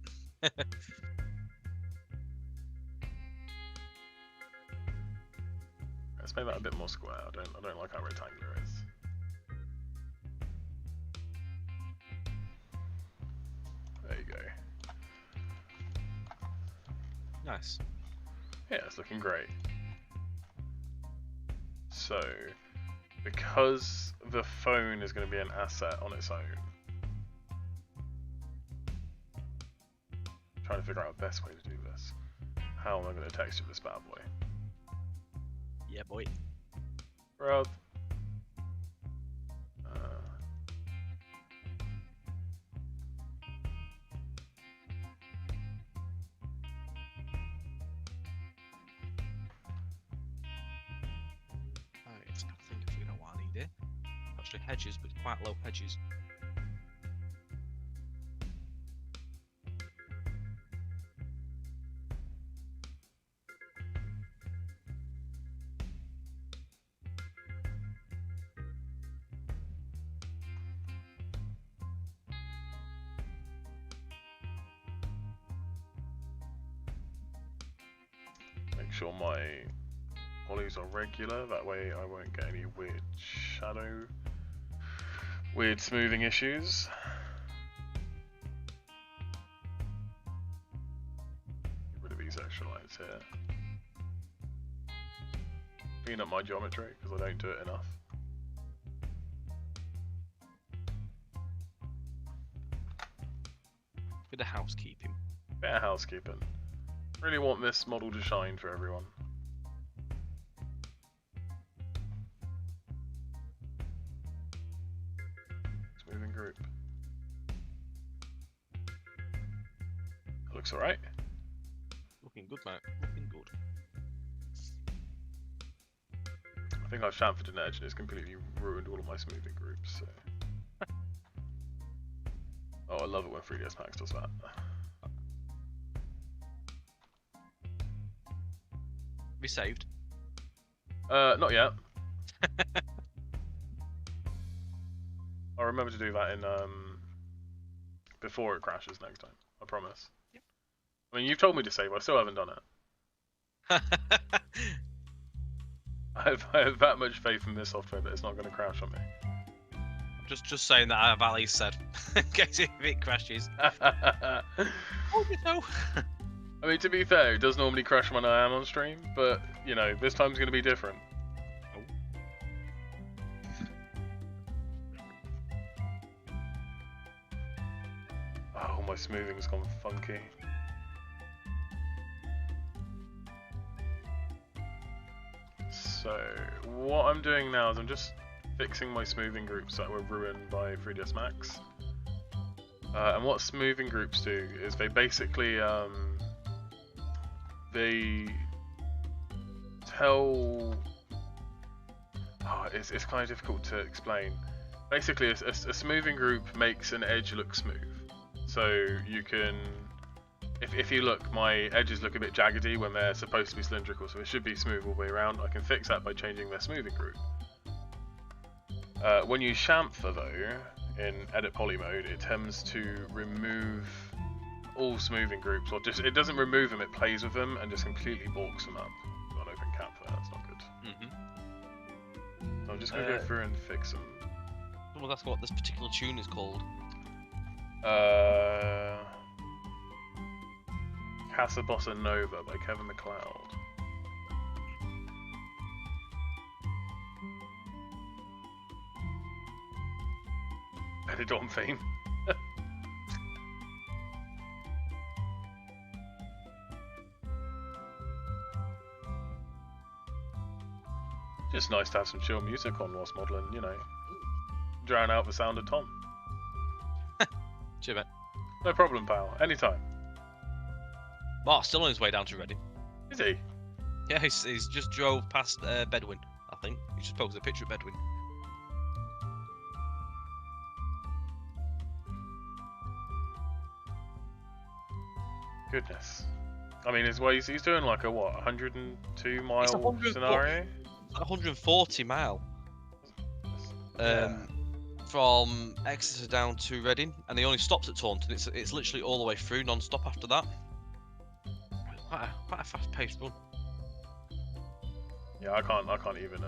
Let's make that a bit more square. I don't like how rectangular it is. There you go. Nice. Yeah, it's looking great. So, because the phone is going to be an asset on its own, I'm trying to figure out the best way to do this. How am I going to texture this bad boy? Yeah, boy. Bro. I think I figured out what I need here. Actually, hedges, but quite low hedges. Make sure my polys are regular, that way I won't get any weird shadow, weird smoothing issues. Get rid of these extra lines here. Clean up my geometry, because I don't do it enough. Bit of housekeeping. Better housekeeping. Really want this model to shine for everyone. Smoothing group. looks alright. Looking good, mate. Looking good. I think I've chamfered an edge and it's completely ruined all of my smoothing groups. So. Oh, I love it when 3ds Max does that. Be saved. Not yet. I'll remember to do that in before it crashes next time. I promise. Yep. I mean, you've told me to save. I still haven't done it. I have that much faith in this software that it's not going to crash on me. Just saying that I've at least said, in case if it crashes. Oh, you know. I mean, to be fair, it does normally crash when I am on stream, but you know, this time's going to be different. Oh, my smoothing's gone funky. So, what I'm doing now is I'm just fixing my smoothing groups that were ruined by 3ds Max. And what smoothing groups do is they basically they tell. Oh, it's kind of difficult to explain. Basically, a smoothing group makes an edge look smooth. So you can, if you look, my edges look a bit jaggedy when they're supposed to be cylindrical, so it should be smooth all the way around. I can fix that by changing their smoothing group. When you chamfer though, in edit poly mode, it tends to remove all smoothing groups, or just, it doesn't remove them, it plays with them and just completely balks them up. Got an open cap there, that's not good. So I'm just going to go through and fix them. Well, that's what this particular tune is called. Casa Bossa Nova by Kevin MacLeod. Benidorm theme. Just nice to have some chill music on whilst modelling, you know. Drown out the sound of Tom. Cheers, mate. No problem, pal. Anytime. Mark's still on his way down to Reading. Is he? Yeah, he's just drove past Bedouin, I think. He just posted a picture of Bedouin. Goodness. I mean, he's doing like a what, 102 mile scenario? 140 mile. From Exeter down to Reading, and he only stops at Taunton. It's literally all the way through, non-stop after that. Quite a fast-paced run. Yeah, I can't even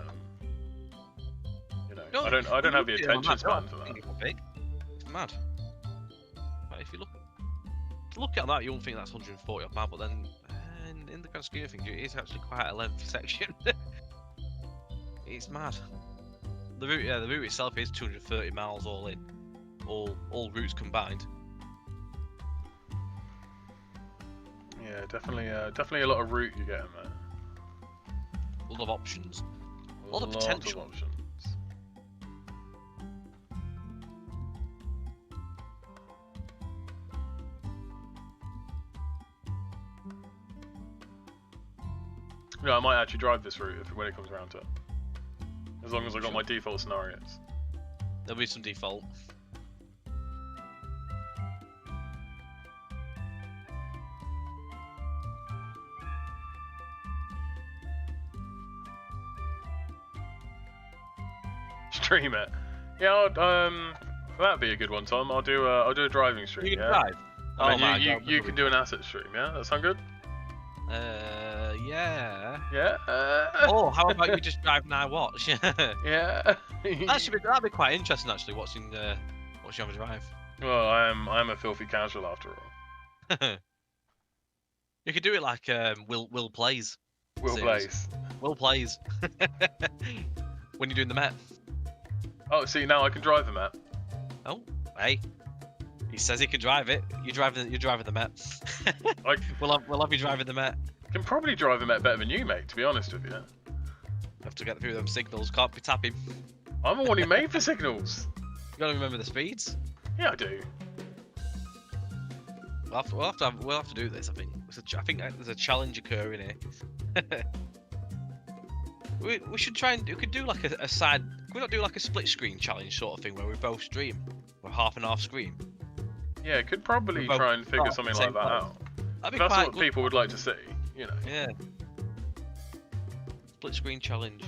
you know, no, I don't have the attention span for that. Big. It's mad. But if you look at that, you won't think that's 140 odd mile, but then in the grand scheme of things, it is actually quite a lengthy section. It's mad. The route itself is 230 miles all in, all routes combined. Yeah, definitely a lot of route you get in there. A lot of options. A lot of potential. Of options. Yeah, I might actually drive this route when it comes around to it. As long as I got my default scenarios. There'll be some default. Stream it. Yeah, that'd be a good one, Tom. I'll do a driving stream. You can yeah? drive. And then you can do an asset stream. Yeah, that sound good? Yeah. Yeah. Oh, how about you just drive and I watch? Yeah. That'd be quite interesting actually, watching you have a drive. Well, I'm a filthy casual after all. You could do it like Will Plays. Will Plays. Will Plays. When you're doing the Met. Oh, see, now I can drive the Met. Oh, hey. He says he can drive it. You're driving the Met. We'll have you driving the Met. I can probably drive the Met better than you, mate, to be honest with you. Have to get through them signals, can't be tapping. I'm the one who made the signals. You gotta remember the speeds. Yeah, I do. We'll have to do this. I think. I think there's a challenge occurring here. we should try and we could do like a side. Could we not do like a split screen challenge sort of thing where we both stream, or half and half screen? Yeah, could probably We both try and figure start at something the like same that time. out. That'd be That's quite what good. people would like to see, you know. Yeah. Split screen challenge.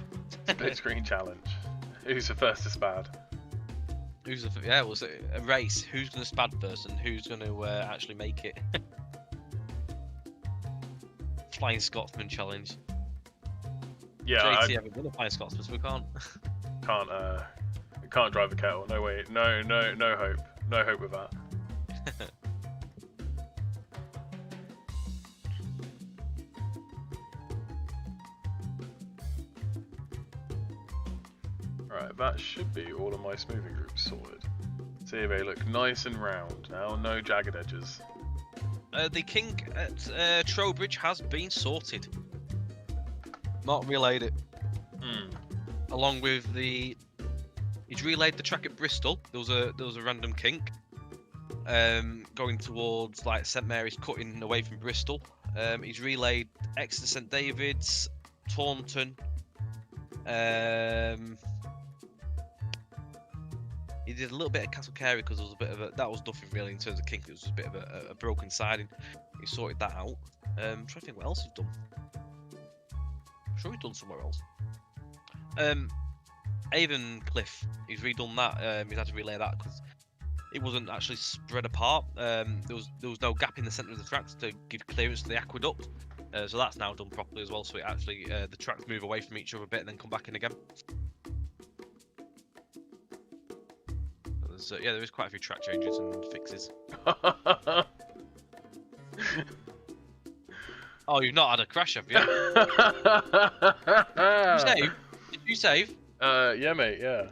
Split screen challenge. Who's the first to spad? Who's the yeah? Was it a race? Who's gonna spad first and who's gonna actually make it? Flying Scotsman challenge. Yeah, JT haven't done a Flying Scotsman, so we can't. can't drive a kettle. No way. No hope. No hope with that. Right, that should be all of my smoothing groups sorted. See, they look nice and round now, no jagged edges. The kink at Trowbridge has been sorted. Mark relayed it. Along with the, he's relayed the track at Bristol. There was a random kink, going towards like St Mary's, cutting away from Bristol. He's relayed Exeter St David's, Taunton. He did a little bit of Castle Carey because there was a bit of a, that was nothing really in terms of kink. It was just a bit of a broken siding. He sorted that out. I'm trying to think what else he's done. I'm sure he's done somewhere else. Avon Cliff, he's redone that. He's had to relay that because it wasn't actually spread apart. There was no gap in the centre of the tracks to give clearance to the aqueduct. So that's now done properly as well. So it actually the tracks move away from each other a bit and then come back in again. Yeah, there is quite a few track changes and fixes. Oh, you've not had a crash, have you? Did you save? Did you save? Yeah, mate. Yeah.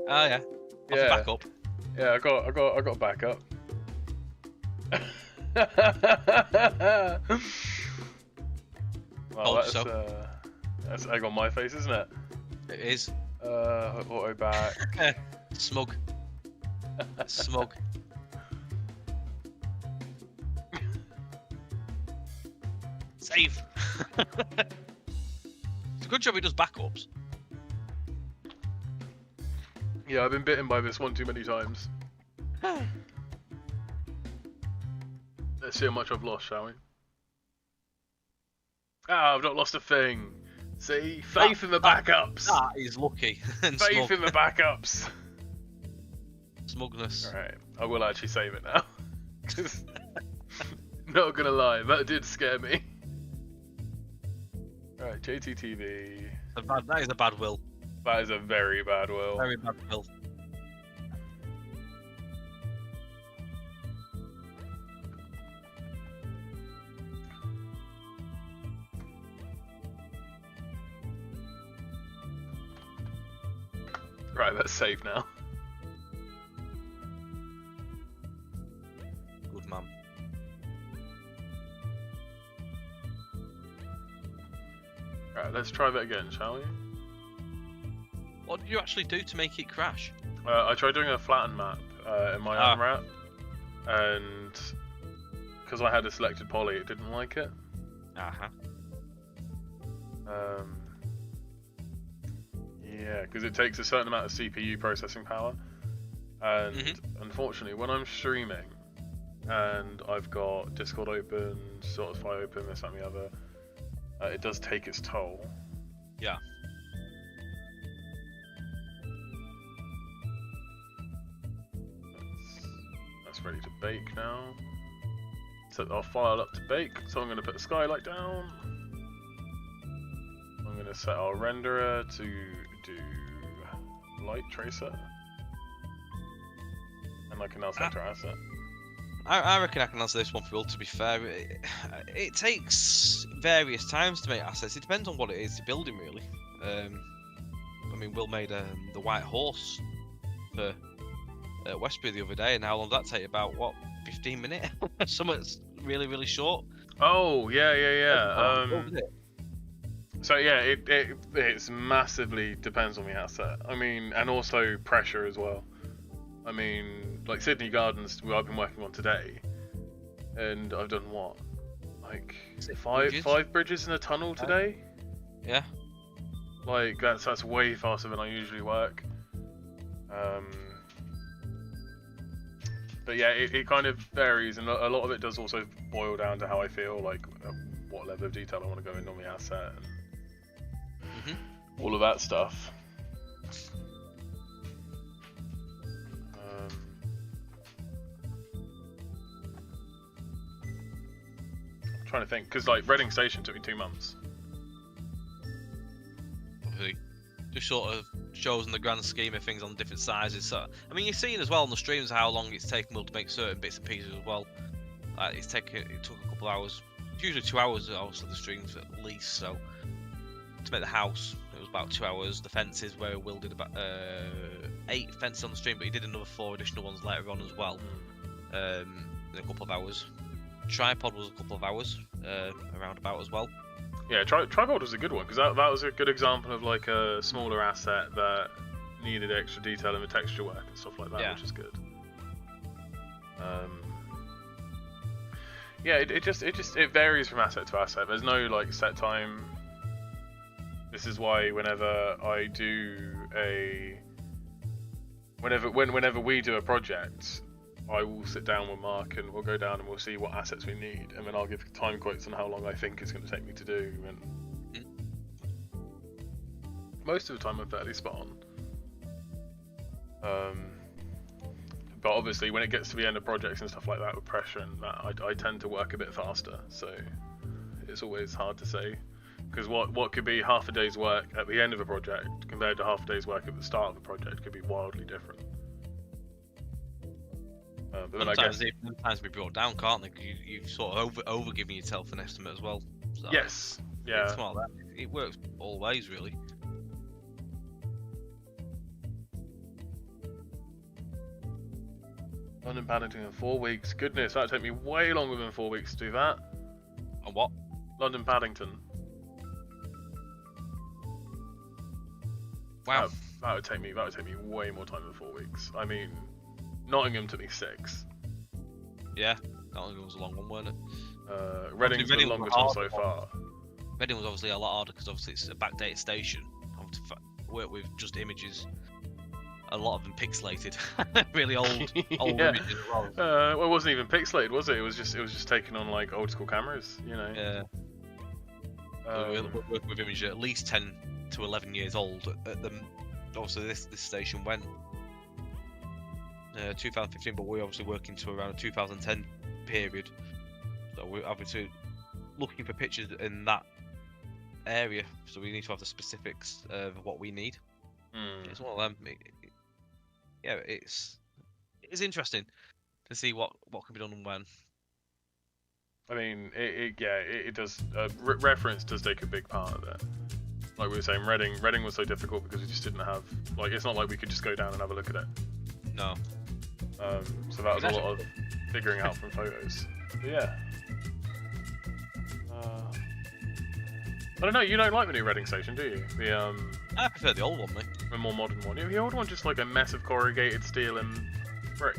Oh yeah. Yeah. Back up. Yeah, I got back up. Well, that's egg on my face, isn't it? It is. Auto back. Smug. Smug. Save. It's a good job he does backups. Yeah, I've been bitten by this one too many times. Let's see how much I've lost, shall we? Ah, I've not lost a thing. See? Faith in the backups! That is lucky. And Faith smug. in the backups! Smugness. Alright, I will actually save it now. 'Cause, not gonna lie, that did scare me. Right, JTTV. That is a bad will. That is a very bad will. Very bad will. Right, that's safe now. Good man. Right, let's try that again, shall we? What did you actually do to make it crash? I tried doing a flattened map in my unwrap, and because I had a selected poly, it didn't like it. Yeah, because it takes a certain amount of CPU processing power, and unfortunately, when I'm streaming and I've got Discord open, Spotify open, this, that, and the other, it does take its toll. Yeah. That's ready to bake now. Set our file up to bake, so I'm going to put the skylight down. I'm going to set our renderer to do light tracer. And I can now set our asset. I reckon I can answer this one for Will, to be fair. It takes various times to make assets. It depends on what it is you're building, really. I mean, Will made the White Horse for Westbury the other day, and how long did that take? About, what, 15 minutes? Something really, really short. Oh, yeah. So yeah, it's massively depends on the asset. I mean, and also pressure as well. I mean, like Sydney Gardens, I've been working on today. and I've done what, like Six five bridges? bridges in a tunnel today. Yeah. Like that's way faster than I usually work. But yeah, it kind of varies, and a lot of it does also boil down to how I feel, like what level of detail I want to go in on the asset, and all of that stuff. I'm trying to think, because like Reading Station took me 2 months. Obviously, just sort of shows in the grand scheme of things on different sizes. So, I mean, you're seeing as well on the streams how long it's taken Will to make certain bits and pieces as well. It took a couple of hours. It's usually 2 hours, obviously, the streams at least. So, to make the house, it was about 2 hours. The fences, where Will did about 8 fences on the stream, but he did another 4 additional ones later on as well, in a couple of hours. Tripod was a couple of hours, around about as well. Yeah, tripod was a good one, because that was a good example of like a smaller asset that needed extra detail in the texture work and stuff like that, Yeah. which is good. Yeah, it varies from asset to asset. There's no like set time. This is why whenever we do a project, I will sit down with Mark and we'll go down and we'll see what assets we need, and then I'll give time quotes on how long I think it's going to take me to do. And most of the time I'm fairly spot on. But obviously when it gets to the end of projects and stuff like that with pressure and that, I tend to work a bit faster. So it's always hard to say, because what could be half a day's work at the end of a project compared to half a day's work at the start of a project could be wildly different. But then Sometimes they can be brought down, can't they? You've sort of over given yourself an estimate as well. So yes, yeah. It's not like that. It works all ways, really. London Paddington in 4 weeks. Goodness, that'd take me way longer than 4 weeks to do that. And what? London Paddington. Wow. That would take me way more time than 4 weeks. I mean, Nottingham took me 6. Yeah, Nottingham was a long one, weren't it? Reading's the longest one so far. Reading was obviously a lot harder because obviously it's a backdated station. I have to work with just images. A lot of them pixelated, really old Yeah. images as well. Well, it wasn't even pixelated, was it? It was just taken on like old school cameras, you know. Yeah. We're working with images at least 10 to 11 years old. At the obviously this station went 2015, but we're obviously working to around a 2010 period. So we're obviously looking for pictures in that area. So we need to have the specifics of what we need. It's one of them. It's interesting to see what can be done and when. I mean, it does. Reference does take a big part of it. Like we were saying, Reading was so difficult because we just didn't have, like, it's not like we could just go down and have a look at it. No. So that was a lot of figuring out from photos. But yeah. I don't know. You don't like the new Reading station, do you? I prefer the old one, mate. The more modern one. The old one just like a mess of corrugated steel and brick.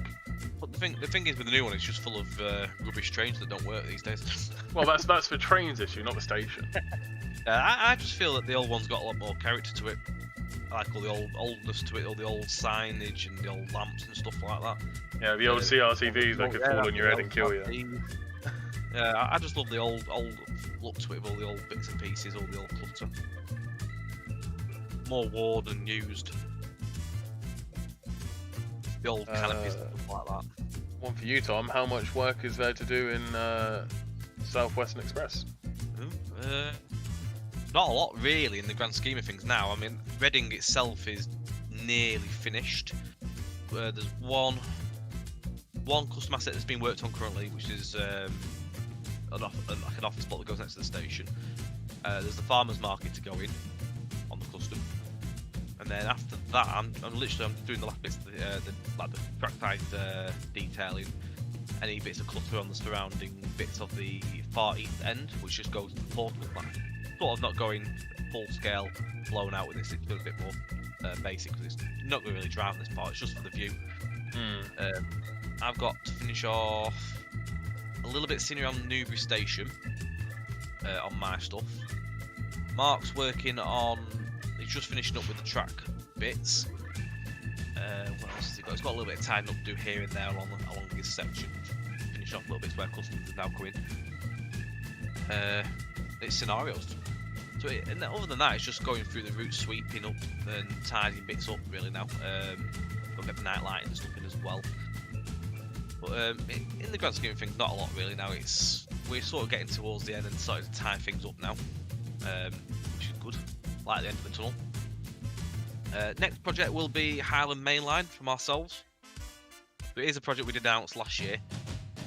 But the thing is with the new one, it's just full of rubbish trains that don't work these days. Well, that's the train's issue, not the station. I just feel that the old one's got a lot more character to it. I like all the oldness to it, all the old signage and the old lamps and stuff like that. Yeah, the old CRTVs that could fall on your head and kill you. Yeah, I just love the old look to it, with all the old bits and pieces, all the old clutter. More worn and used. The old canopies and stuff like that. One for you, Tom. How much work is there to do in Southwestern Express? Not a lot, really, in the grand scheme of things now. I mean, Reading itself is nearly finished. There's one custom asset that's being worked on currently, which is an office block that goes next to the station. There's the farmers market to go in on the custom, and then after that, I'm doing the last bits of the trackside detailing, any bits of clutter on the surrounding bits of the far east end, which just goes to the portal plan. Sort of not going full scale, blown out with this. It's going a bit more basic because it's not going to really drive this part. It's just for the view. I've got to finish off a a little bit senior on Newbury Station on my stuff. Mark's working on. He's just finishing up with the track bits. What else has he got? He's got a little bit of tidying up to do here and there along his section. Finish off little bits where customs are now coming. It's scenarios. So and other than that, it's just going through the route, sweeping up and tidying bits up really now. Got a bit of night lighting and stuff in as well. But in the grand scheme of things, not a lot really now. We're sort of getting towards the end and starting to tie things up now, which is good. Light at the end of the tunnel. Next project will be Highland Mainline from ourselves. So it is a project we did announce last year,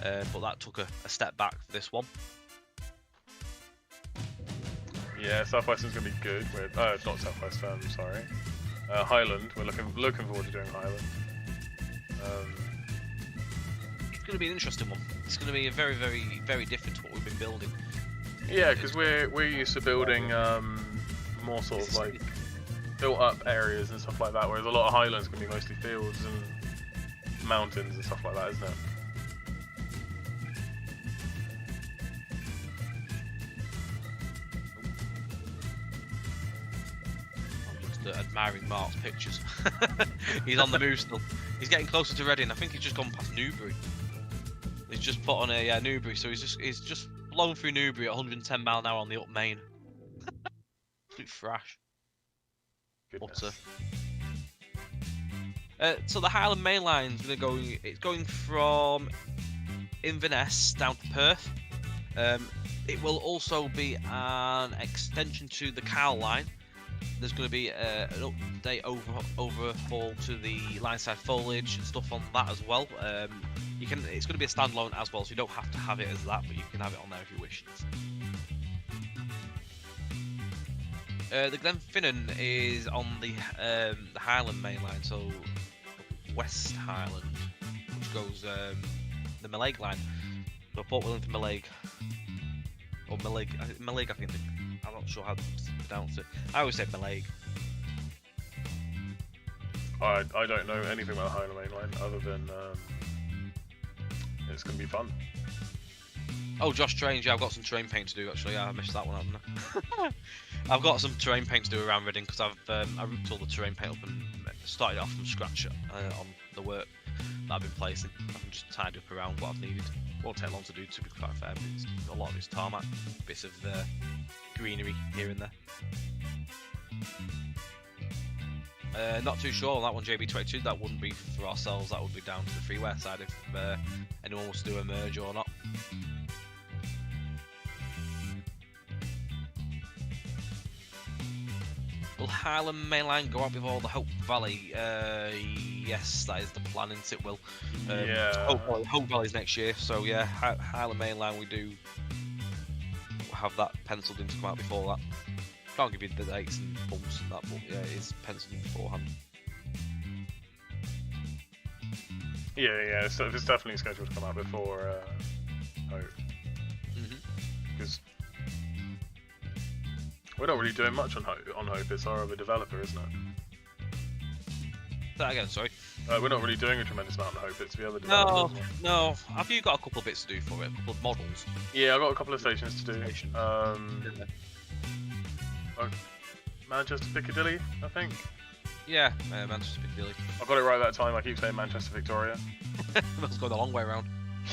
but that took a step back for this one. Yeah, Southwestern's gonna be good. Not Southwest. Sorry, Highland. We're looking forward to doing Highland. It's going to be an interesting one. It's going to be a very, very, very different to what we've been building. Yeah, because we're used to building more sort of like built up areas and stuff like that, whereas a lot of Highlands can be mostly fields and mountains and stuff like that, isn't it? I'm just admiring Mark's pictures. He's on the move still. He's getting closer to Reading. I think he's just gone past Newbury. He's just put on a Newbury, so he's just blown through Newbury at 110 mile an hour on the up main. Absolute thrash. Goodness. So the Highland Main Line is going from Inverness down to Perth. It will also be an extension to the Carl line. There's going to be an update overhaul to the line side foliage and stuff on that as well. It's going to be a standalone as well, so you don't have to have it as that, but you can have it on there if you wish. The Glenfinnan is on the Highland Main Line, so West Highland, which goes the Mallaig line. So Port Wellington Mallaig, or Mallaig, I think. I'm not sure how to pronounce it. I always say Mallaig. I don't know anything about the Highland Main Line other than it's going to be fun. Oh, Josh Trains, yeah, I've got some terrain paint to do actually. Yeah, I missed that one, haven't I? I've got some terrain paint to do around Reading because I ripped all the terrain paint up and started off from scratch on the work that I've been placing. I've just tied up around what I've needed. Won't take long to do, to be quite fair, but a lot of it's tarmac, bits of greenery here and there. Not too sure on that one, JB22. That wouldn't be for ourselves. That would be down to the freeware side if anyone wants to do a merge or not. Will Highland Mainline go out before the Hope Valley? Yes, that is the plan, isn't it? Will. Yeah. Hope Valley's next year, so yeah, Highland Mainline we do have that penciled in to come out before that. Can't give you the dates and bumps and that, but yeah, it is penciled in beforehand. Yeah, so it's definitely scheduled to come out before Hope. Because we're not really doing much on Hope. It's our other developer, isn't it? Say that again, sorry. We're not really doing a tremendous amount on Hope. It's the other developer. No. Have you got a couple of bits to do for it? A couple of models? Yeah, I've got a couple of stations to do. Manchester Piccadilly, I think. Yeah, Manchester Piccadilly. I got it right that time. I keep saying Manchester Victoria. That's going the long way around.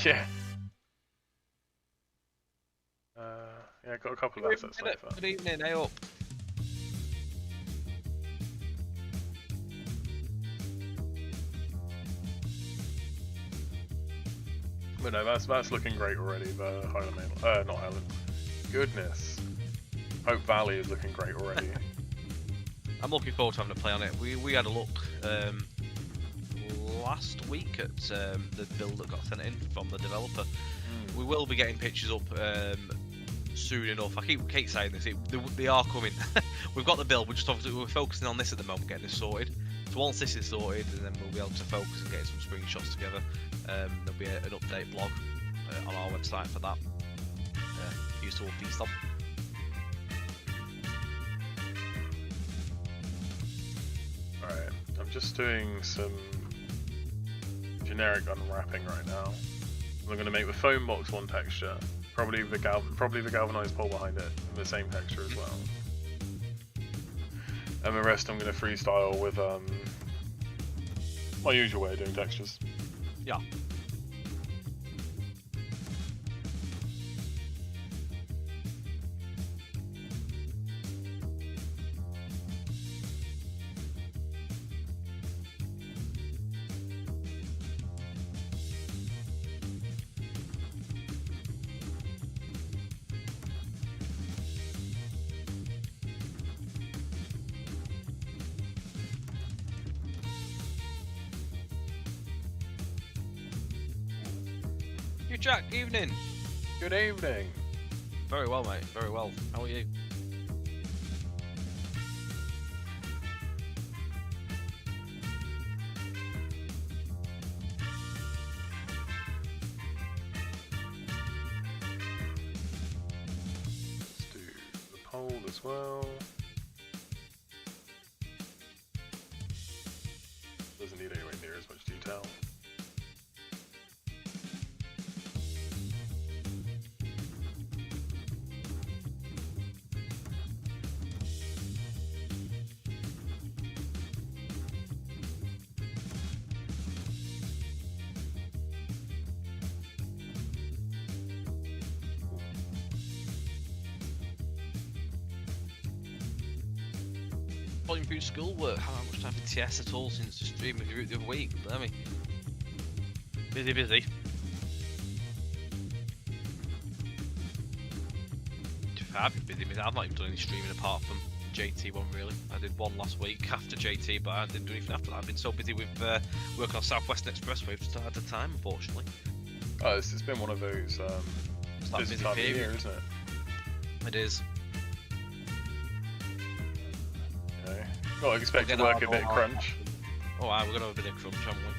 Yeah. Yeah, got a couple of assets so far. Good evening, hey up. But no, that's looking great already. The Highland not Highland. Goodness. Hope Valley is looking great already. I'm looking forward to having a play on it. We had a look last week at the build that got sent in from the developer. We will be getting pictures up soon enough. I keep saying this. They are coming. We've got the build. We're focusing on this at the moment, getting this sorted. So once this is sorted, and then we'll be able to focus and get some screenshots together. There'll be an update blog on our website for that. Used to feast on. Alright, I'm just doing some generic unwrapping right now. I'm going to make the foam box one texture, probably the galvanized pole behind it, in the same texture as well. And the rest I'm going to freestyle with my usual way of doing textures. Yeah. You Jack, evening. Good evening. Very well, mate. Very well. How are you? Let's do the pole as well. Doesn't need anywhere near as much detail. Following through schoolwork, haven't had much time for TS at all since the stream with you the other week. But I mean, busy. I've been busy. I've not even done any streaming apart from JT one really. I did one last week after JT, but I didn't do anything after that. I've been so busy with work on Southwestern Expressway, I've just not had the time, unfortunately. Oh, it's been one of those busy time of year, isn't it? It is. You know, got to expect to work a bit of crunch. Alright, we're gonna have a bit of crunch, haven't we?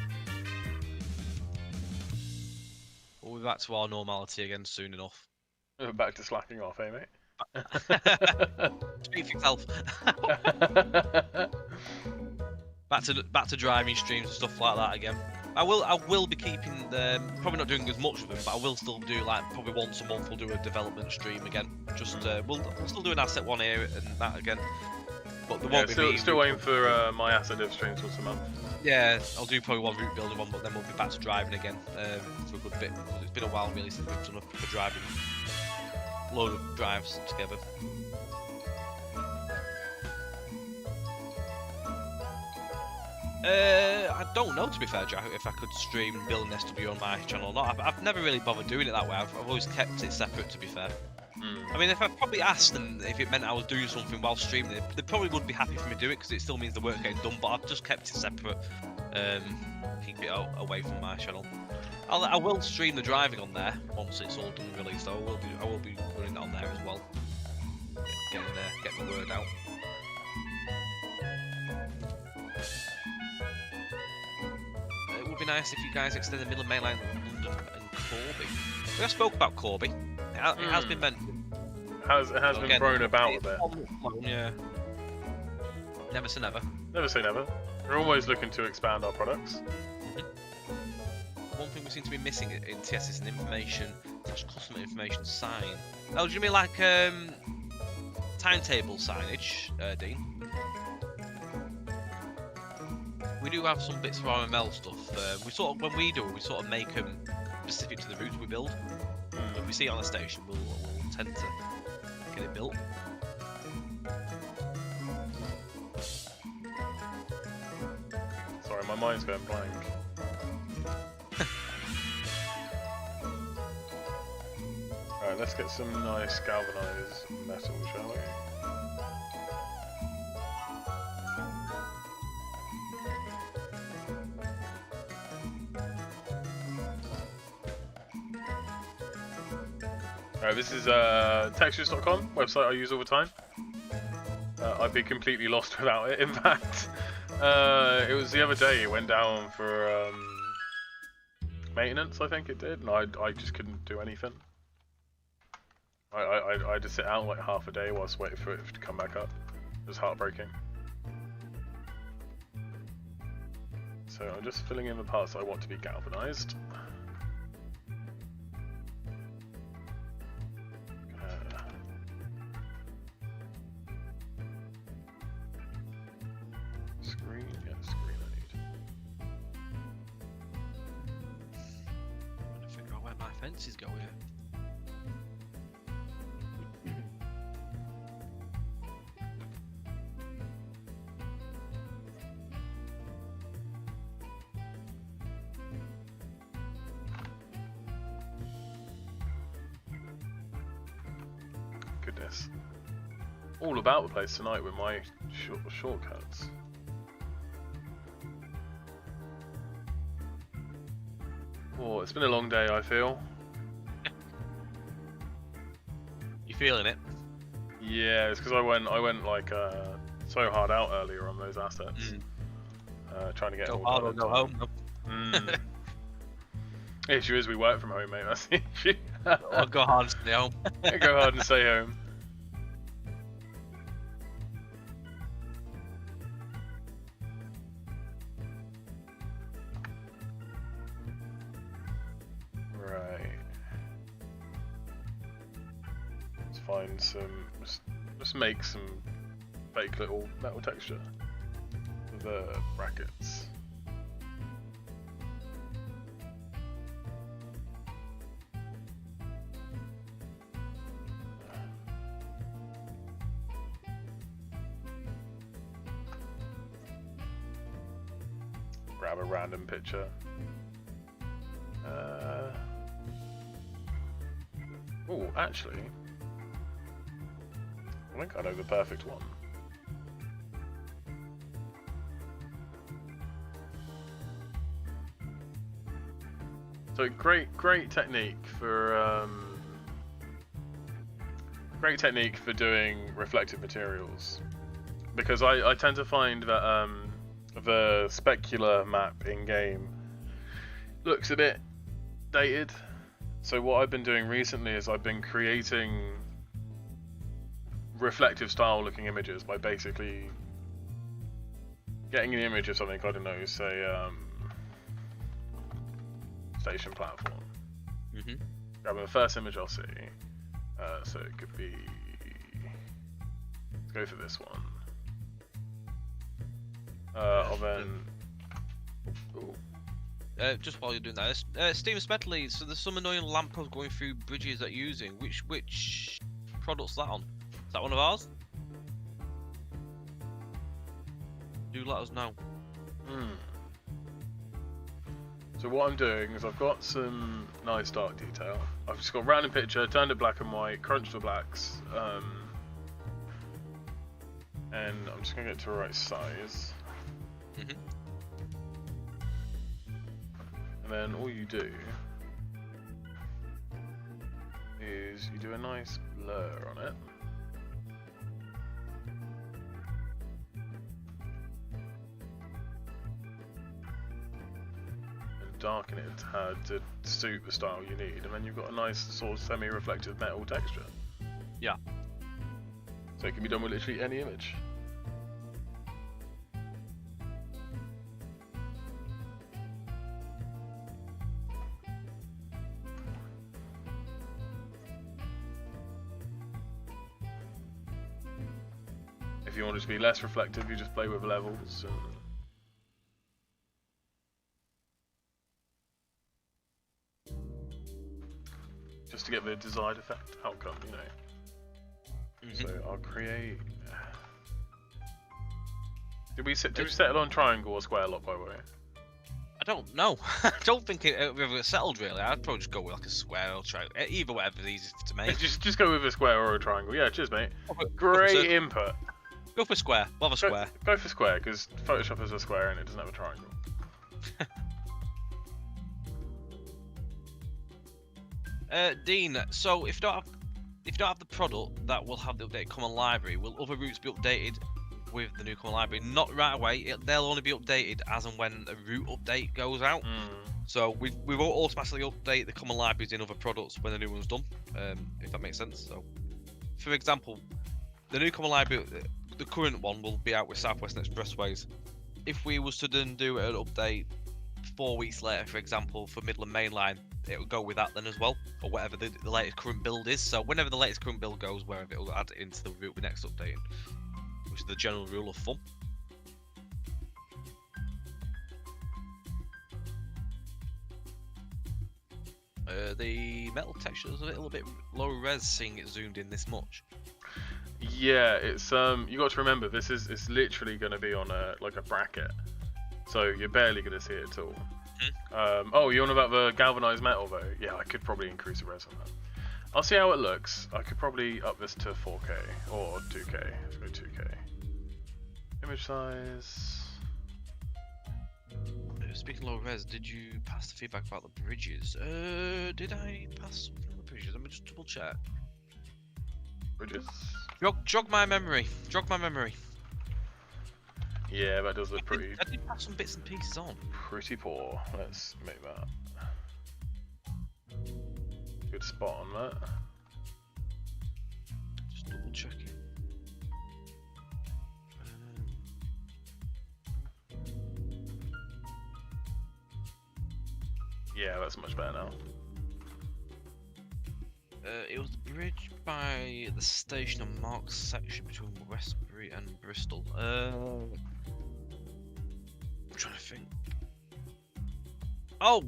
We'll be back to our normality again soon enough. Back to slacking off, eh, mate? Speak for yourself. back to driving streams and stuff like that again. I will be keeping probably not doing as much of them, but I will still do like probably once a month. We'll do a development stream again. Just we'll still do an asset one here and that again. But there won't be still waiting for my asset dev streams once a month. Yeah, I'll do probably one route building one, but then we'll be back to driving again for a good bit. It's been a while really since we've done a driving. Load of drives together. I don't know, to be fair, Jack, if I could stream building SW on my channel or not. I've never really bothered doing it that way. I've always kept it separate, to be fair. I mean, if I probably asked them if it meant I was doing something while streaming it, they probably would be happy for me to do it because it still means the work getting done. But I've just kept it separate, keep it away from my channel. I will stream the driving on there once it's all done and released. I will be running that on there as well. Get the word out. It would be nice if you guys extend the Middle Main Line London and Corby. We have spoke about Corby. It has been mentioned. It has been thrown about a bit. Yeah. Never say never. Never say never. We're always looking to expand our products. One thing we seem to be missing in TS is an information/customer information sign. Oh, do you mean like timetable signage, Dean? We do have some bits for RML stuff. When we sort of make them specific to the routes we build. If we see it on the station, we'll tend to get it built. Sorry, my mind's going blank. Alright, let's get some nice galvanized metal, shall we? Alright, this is textures.com, website I use all the time. I'd be completely lost without it. In fact, it was the other day it went down for maintenance, I think it did, and I just couldn't do anything. I had to sit out like half a day whilst waiting for it to come back up. It was heartbreaking. So I'm just filling in the parts I want to be galvanized. This is go here. Goodness. All about the place tonight with my shortcuts. Oh, it's been a long day, I feel. You feeling it? Yeah, it's because I went like so hard out earlier on those assets. Trying to get Go all hard done or in go time. home. The issue is we work from home, mate. That's the issue. Or go hard and stay home. Go hard and stay home. Right. Let's find some. Let's make some fake little metal texture for the brackets. Grab a random picture. Oh, actually, I think I know the perfect one. So great technique for doing reflective materials, because I tend to find that the specular map in game looks a bit dated. So what I've been doing recently is I've been creating reflective style looking images by basically getting an image of something, I don't know, say station platform. Grabbing the first image I'll see. So it could be, let's go for this one. I'll then. Ooh. Just while you're doing that, Steven Smedley. So there's some annoying lampposts going through bridges that you're using. Which product's that on? Is that one of ours? Do let us know. So what I'm doing is I've got some nice dark detail. I've just got random picture, turned it black and white, crunched the blacks, and I'm just gonna get to the right size. And then all you do is you do a nice blur on it. And darken it a tad to suit the style you need, and then you've got a nice sort of semi-reflective metal texture. Yeah. So it can be done with literally any image. If you want it to be less reflective, you just play with levels and just to get the desired effect outcome, you know. So I'll create. Did we settle on triangle or square lock, by the way? I don't know. I don't think it ever settled really. I'd probably just go with like a square or triangle. Either whatever's easiest to make. just go with a square or a triangle. Yeah, cheers, mate. Great input. Go for square. Love a square. Go for square, because Photoshop is a square and it doesn't have a triangle. Dean, so if you don't have the product that will have the updated common library, will other routes be updated with the new common library? Not right away. They'll only be updated as and when a route update goes out. So we won't automatically update the common libraries in other products when the new one's done, if that makes sense. So, for example, the new common library, the current one will be out with Southwestern Expressways. If we was to then do an update 4 weeks later, for example, for Midland Main Line, it will go with that then as well, or whatever the latest current build is. So whenever the latest current build goes, wherever, it will add it into the route we're next updating, which is the general rule of thumb. The metal texture is a little bit low res, seeing it zoomed in this much. Yeah, it's you got to remember it's literally going to be on a bracket, so you're barely going to see it at all. Oh, you're on about the galvanized metal though? Yeah, I could probably increase the res on that. I'll see how it looks. I could probably up this to 4K or 2K. Let's go 2K. Image size. Speaking of low res, did you pass the feedback about the bridges? Did I pass something on the bridges? Let me just double check. Bridges. Jog my memory. Jog my memory. Yeah, that does look pretty. I did pass some bits and pieces on. Pretty poor. Let's make that. Good spot on that. Just double checking. Yeah, that's much better now. It was the bridge by the station and Marks section between Westbury and Bristol. I'm trying to think. Oh,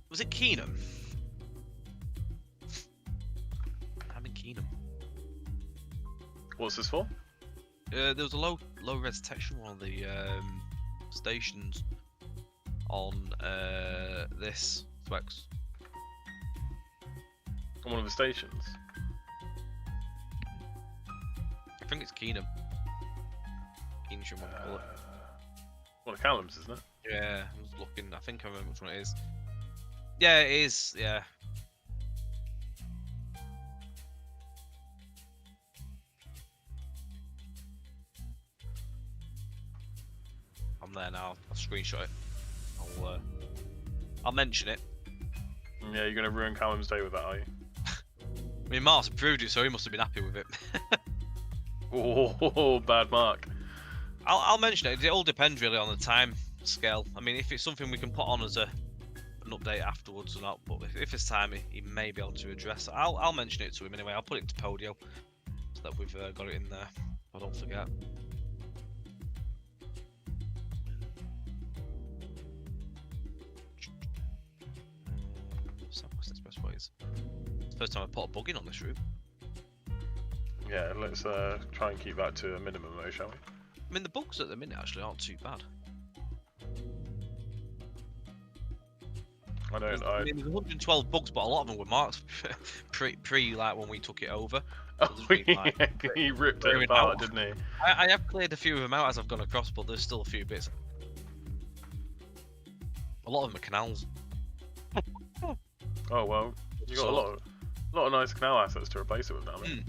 was it Keenham? I'm in Keenham. What's this for? There was a low res texture on one of the stations on this Thwex. On one of the stations. I think it's Keenham. Keensham, what call it. One of Callum's, isn't it? Yeah, I was looking. I think I remember which one it is. Yeah, it is. Yeah. I'm there now. I'll screenshot it. I'll mention it. Yeah, you're gonna ruin Callum's day with that, are you? I mean, Mark's approved it, so he must have been happy with it. Oh, bad mark. I'll mention it. It all depends really on the time scale. I mean, if it's something we can put on as an update afterwards or not, but if it's time, he may be able to address it. I'll mention it to him anyway. I'll put it into Podio so that we've got it in there. I don't forget. Southwest Expressways. It's the first time I put a bug in on this route. Yeah, let's try and keep that to a minimum though, shall we? I mean, the bugs at the minute actually aren't too bad. I mean, there's 112 bugs, but a lot of them were marked pre like when we took it over. Oh, he ripped it apart, didn't he? I have cleared a few of them out as I've gone across, but there's still a few bits. A lot of them are canals. Oh well, you got a lot of nice canal assets to replace it with now, mate.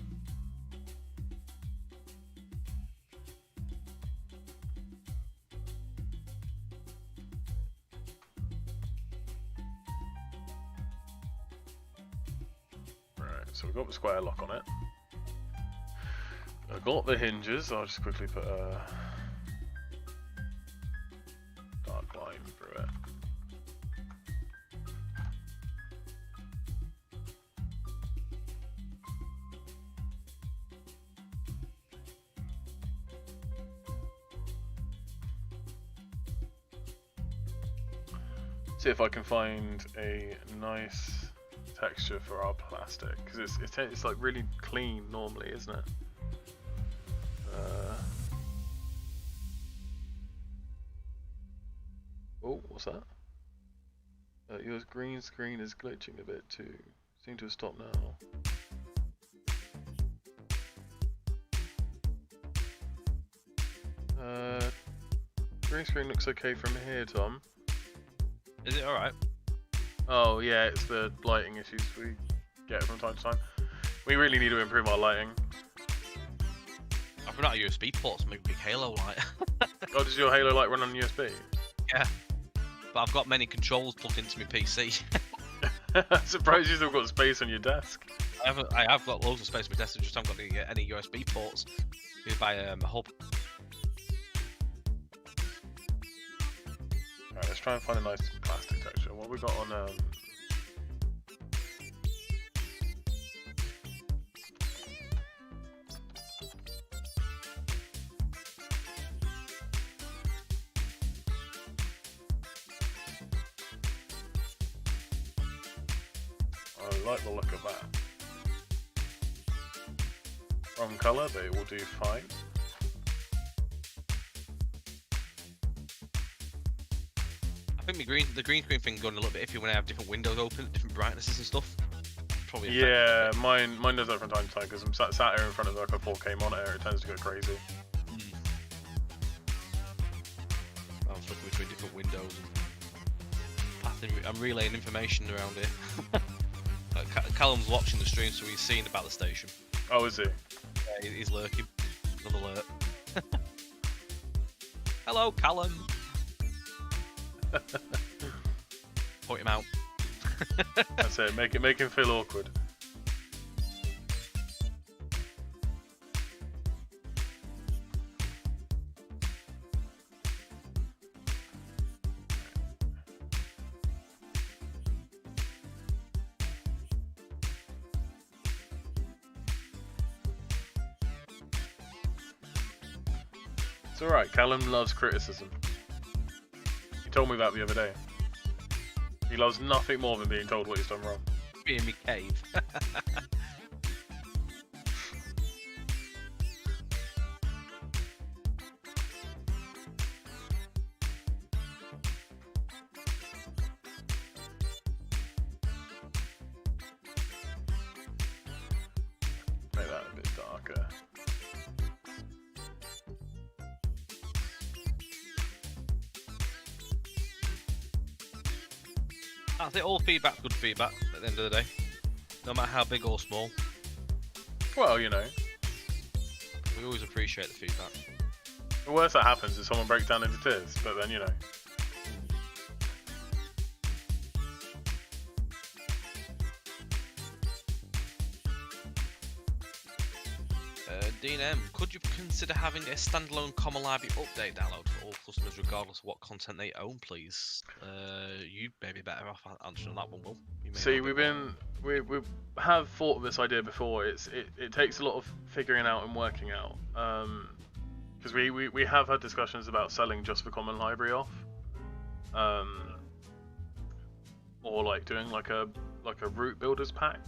So we've got the square lock on it. I've got the hinges. I'll just quickly put a dark line through it. See if I can find a nice texture for our plastic, because it's like really clean normally, isn't it? Oh, what's that? Your green screen is glitching a bit too. Seem to have stopped now. Green screen looks okay from here, Tom. Is it alright? Oh yeah, it's the lighting issues we get from time to time. We really need to improve our lighting. I've run out of USB ports to make a big Halo light. Oh, does your Halo light run on USB? Yeah. But I've got many controls plugged into my PC. I'm surprised you still got space on your desk. I have got loads of space on my desk, I just haven't got any USB ports. You buy a hub. Alright, let's try and find a nice plastic texture. What we got on like the look of that. Wrong colour, but it will do fine. I think the green screen thing going a little bit iffy when I have different windows open, different brightnesses and stuff. Probably yeah, mine does that from time to time because I'm sat here in front of like a 4K monitor. It tends to go crazy. I was flipping between different windows and I'm relaying information around here. Callum's watching the stream, so he's seeing about the station. Oh, is he? Yeah, he's lurking. Another alert. Hello, Callum. Point him out. That's it. Make him feel awkward. It's alright, Callum loves criticism. He told me that the other day. He loves nothing more than being told what he's done wrong. Be in me cave. Make that a bit darker. I think all feedback's good feedback at the end of the day, no matter how big or small. Well, you know. We always appreciate the feedback. The worst that happens is someone breaks down into tears, but then, you know. Dean M, could you consider having a standalone common library update download for all customers regardless of what content they own, please? You may be better off answering that one, Will. See, we have thought of this idea before. It takes a lot of figuring out and working out. Because we have had discussions about selling just the common library off. Or like doing like a root builders pack.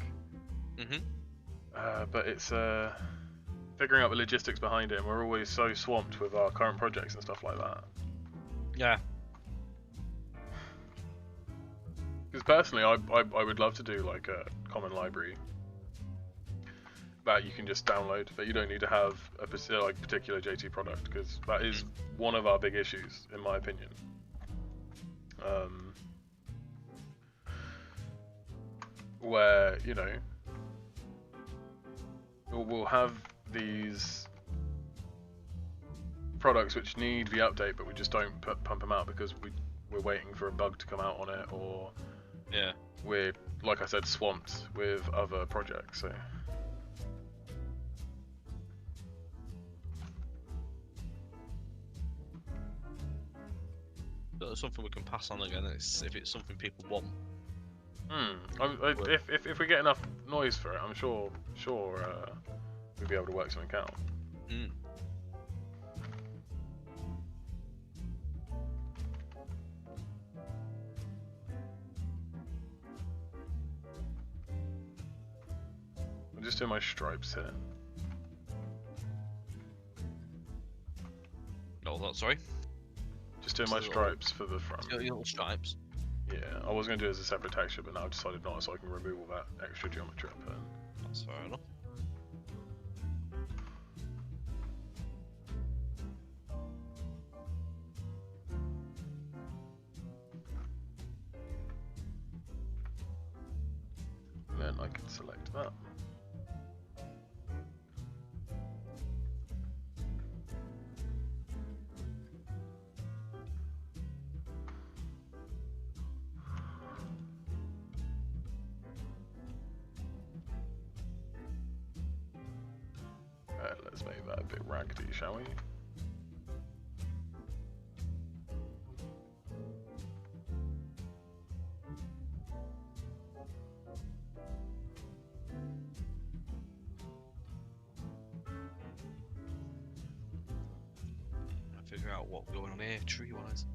But it's figuring out the logistics behind it, and we're always so swamped with our current projects and stuff like that. Yeah. Because personally, I would love to do like a common library that you can just download, that you don't need to have a particular JT product, because that is one of our big issues, in my opinion. Where, you know, we'll have these products which need the update, but we just don't pump them out because we're waiting for a bug to come out on it, or yeah, we're, like I said, swamped with other projects. So that's something we can pass on again. If it's something people want. If we get enough noise for it, I'm sure we'll be able to work something out. I'm just doing my stripes here. No, that's sorry. Just doing my stripes for the front. Your little stripes. Yeah, I was going to do it as a separate texture, but now I've decided not, so I can remove all that extra geometry I put in. That's fair enough. And then I can select that. Let's make that a bit raggedy, shall we? Figure out what's going on here, tree-wise.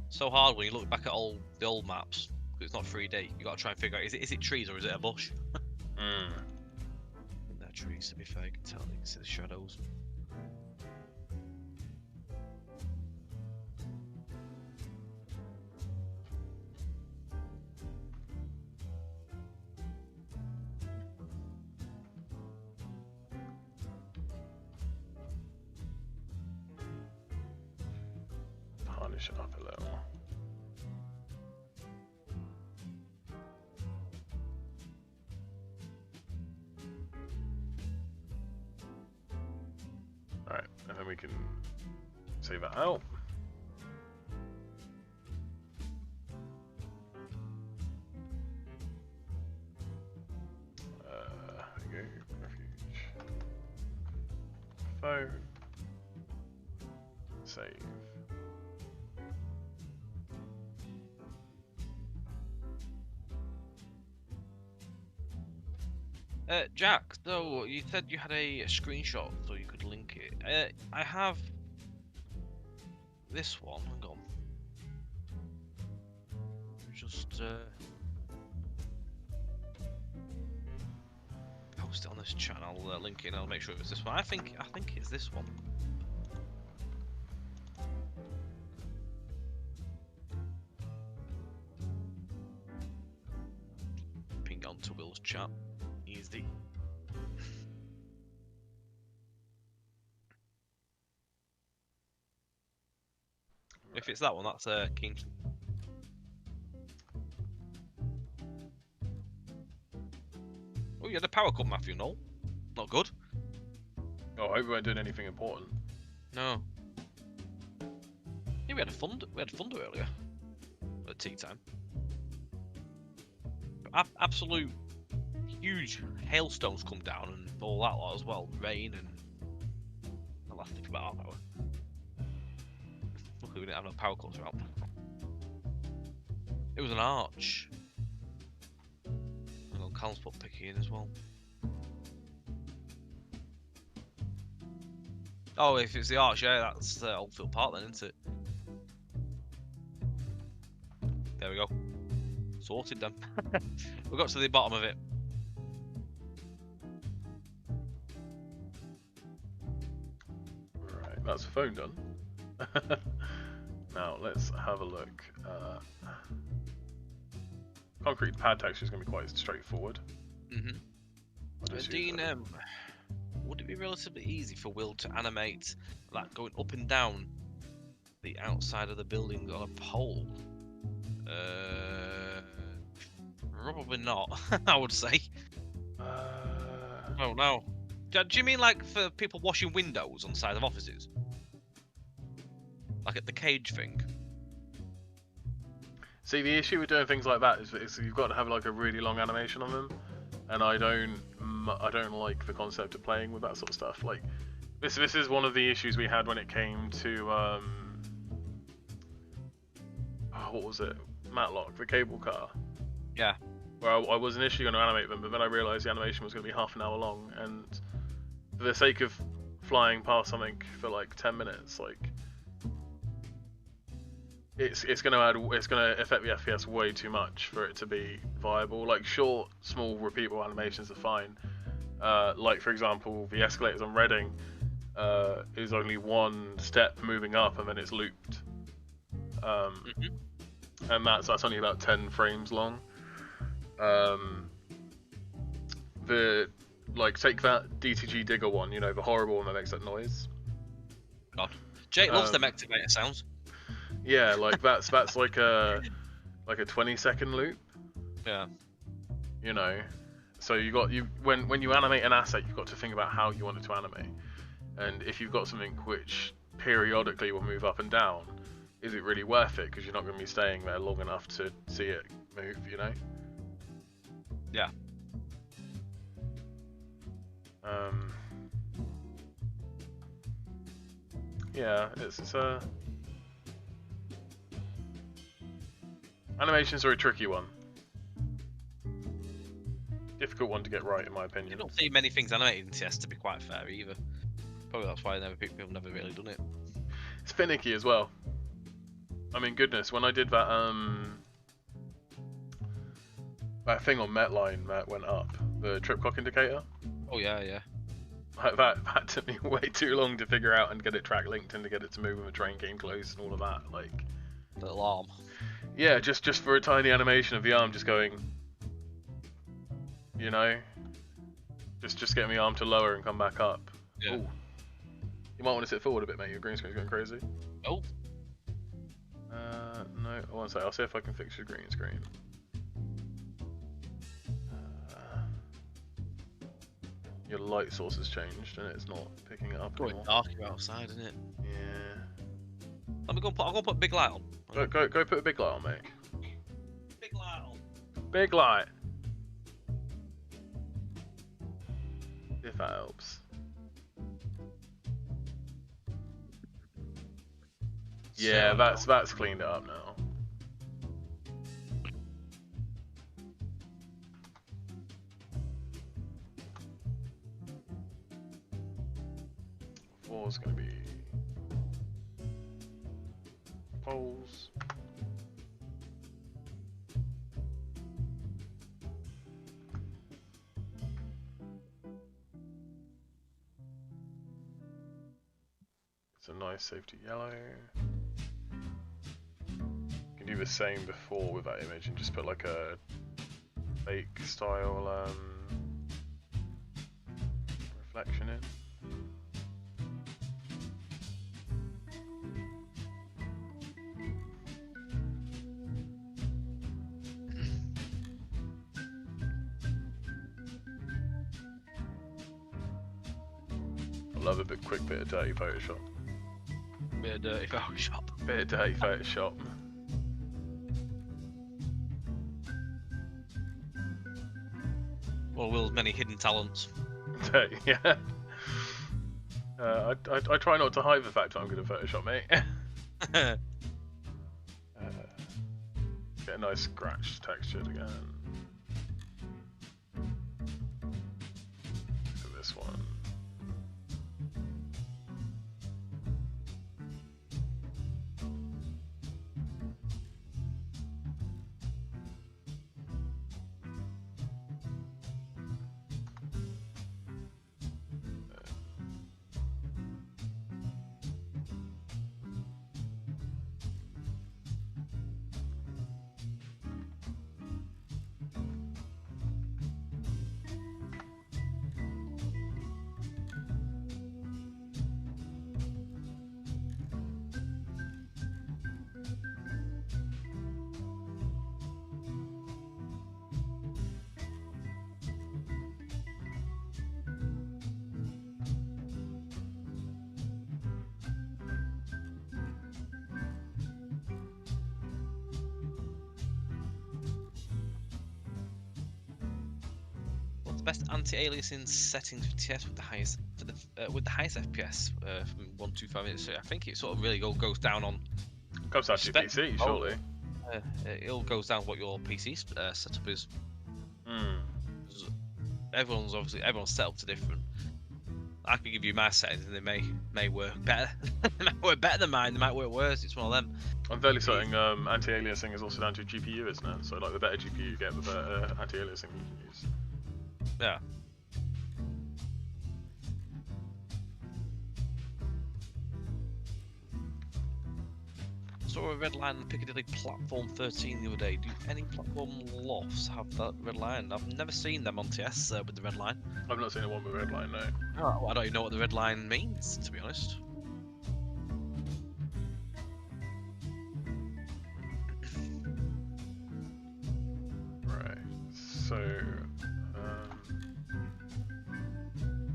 So hard when you look back at the old maps. It's not 3D. You got to try and figure out is it trees or is it a bush? Mm. I think they're trees to be fair. You can tell. You can see the shadows. Harnish it up a little. Alright, and then we can save that out. There we go, refuge. Phone. Save. Jack, so you said you had a screenshot so you could link it. I have this one. Hang on. Just post it on this channel. Link it. And I'll make sure it's this one. I think it's this one. Ping on to Will's chat. Easy. If it's that one, that's King. Oh, you had a power cut, Matthew. No, not good. Oh, I hope we weren't doing anything important. No. Yeah, we had thunder earlier. At tea time. Absolute huge hailstones come down and all that lot as well. Rain and that lasted for about half an hour. Luckily we didn't have no power cuts around. It was an arch. I got Cal's put picky in as well. Oh, if it's the arch, yeah, that's Oldfield Park then, isn't it? There we go. Sorted then. We got to the bottom of it. Right, that's the phone done. Now let's have a look. Concrete pad texture is going to be quite straightforward. Dean, would it be relatively easy for Will to animate like going up and down the outside of the building on a pole? Probably not. I would say. Oh no. Do you mean like for people washing windows on the side of offices? Like at the cage thing? See, the issue with doing things like that is you've got to have like a really long animation on them, and I don't like the concept of playing with that sort of stuff. Like this is one of the issues we had when it came to what was it? Matlock, the cable car. Yeah. Where I was initially going to animate them, but then I realised the animation was going to be half an hour long, and for the sake of flying past something for like 10 minutes, like it's going to affect the FPS way too much for it to be viable. Like short, small, repeatable animations are fine. Like for example, the escalators on Reading is only one step moving up, and then it's looped. And that's only about 10 frames long. Take that DTG Digger one, you know, the horrible one that makes that noise. God, Jake loves them activator sounds. Yeah, like that's like a 20-second loop. Yeah. You know, so when you animate an asset, you've got to think about how you want it to animate, and if you've got something which periodically will move up and down, is it really worth it? Because you're not going to be staying there long enough to see it move, you know? Yeah. Yeah, it's animations are a tricky one. Difficult one to get right, in my opinion. You don't see many things animated in TS, to be quite fair, either. Probably that's why people have never really done it. It's finicky as well. I mean, goodness, when I did that That thing on Metline that went up, the trip clock indicator. Oh yeah, yeah. That took me way too long to figure out and get it track linked and to get it to move when the train came close and all of that. Like, The alarm. yeah, just for a tiny animation of the arm just going, you know, just get my arm to lower and come back up. Yeah. Ooh. You might want to sit forward a bit, mate. Your green screen's going crazy. Oh. No, I won't say. I'll see if I can fix your green screen. Your light source has changed and it's not picking it up Going anymore. darker outside, isn't it? Yeah. Let me go. I'll go put a big light on. Go put a big light on, mate. Big light on. Big light. If that helps. Yeah, So- that's cleaned it up now. Four's gonna be poles. It's a nice safety yellow. You can do the same before with that image and just put like a fake style reflection in. I love a quick bit of dirty Photoshop. Bit of dirty Photoshop. Bit of dirty Photoshop. Well, Will's many hidden talents. Yeah. I try not to hide the fact that I'm good at Photoshop, mate. Get a nice scratch textured again. Look at this one. What's the best anti-aliasing settings for TS with the highest FPS from 125 minutes? So I think it sort of really goes down on. Comes down to your PC, surely. It all goes down what your PC setup is. Hmm. Everyone's set up to different. I could give you my settings and they may work better. They might work better than mine. They might work worse. It's one of them. I'm fairly certain anti-aliasing is also down to GPU, isn't it? So like the better GPU you get, the better anti-aliasing you can use. Yeah. Saw a red line on Piccadilly platform 13 the other day. Do any platform lofts have that red line? I've never seen them on TS with the red line. I've not seen a one with a red line, no. Oh, I don't even know what the red line means, to be honest. Right. So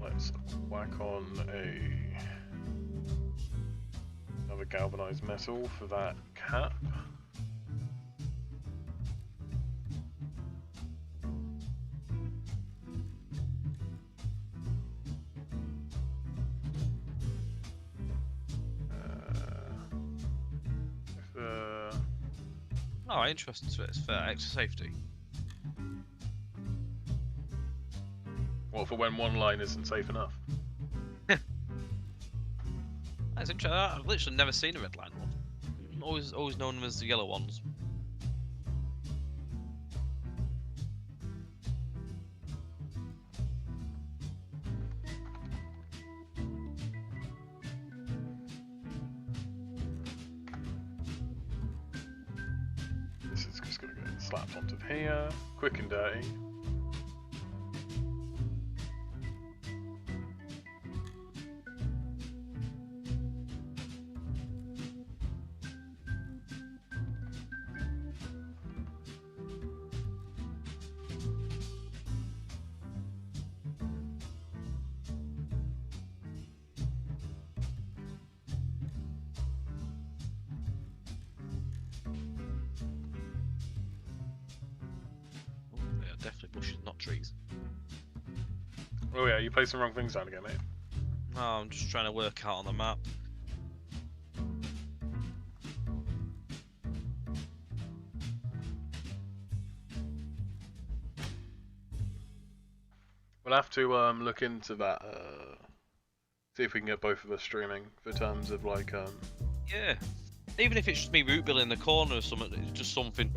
let's whack on another galvanized metal for that cap. Oh, interesting. So it's for extra safety. Well, for when one line isn't safe enough. That's interesting. I've literally never seen a red line one. Always known them as the yellow ones. slapped onto here, quick and dirty. Definitely bushes, not trees. Oh yeah, you placed some wrong things down again, mate. No, I'm just trying to work out on the map. We'll have to look into that. See if we can get both of us streaming for terms of like Yeah. Even if it's just me root bill in the corner or something, it's just something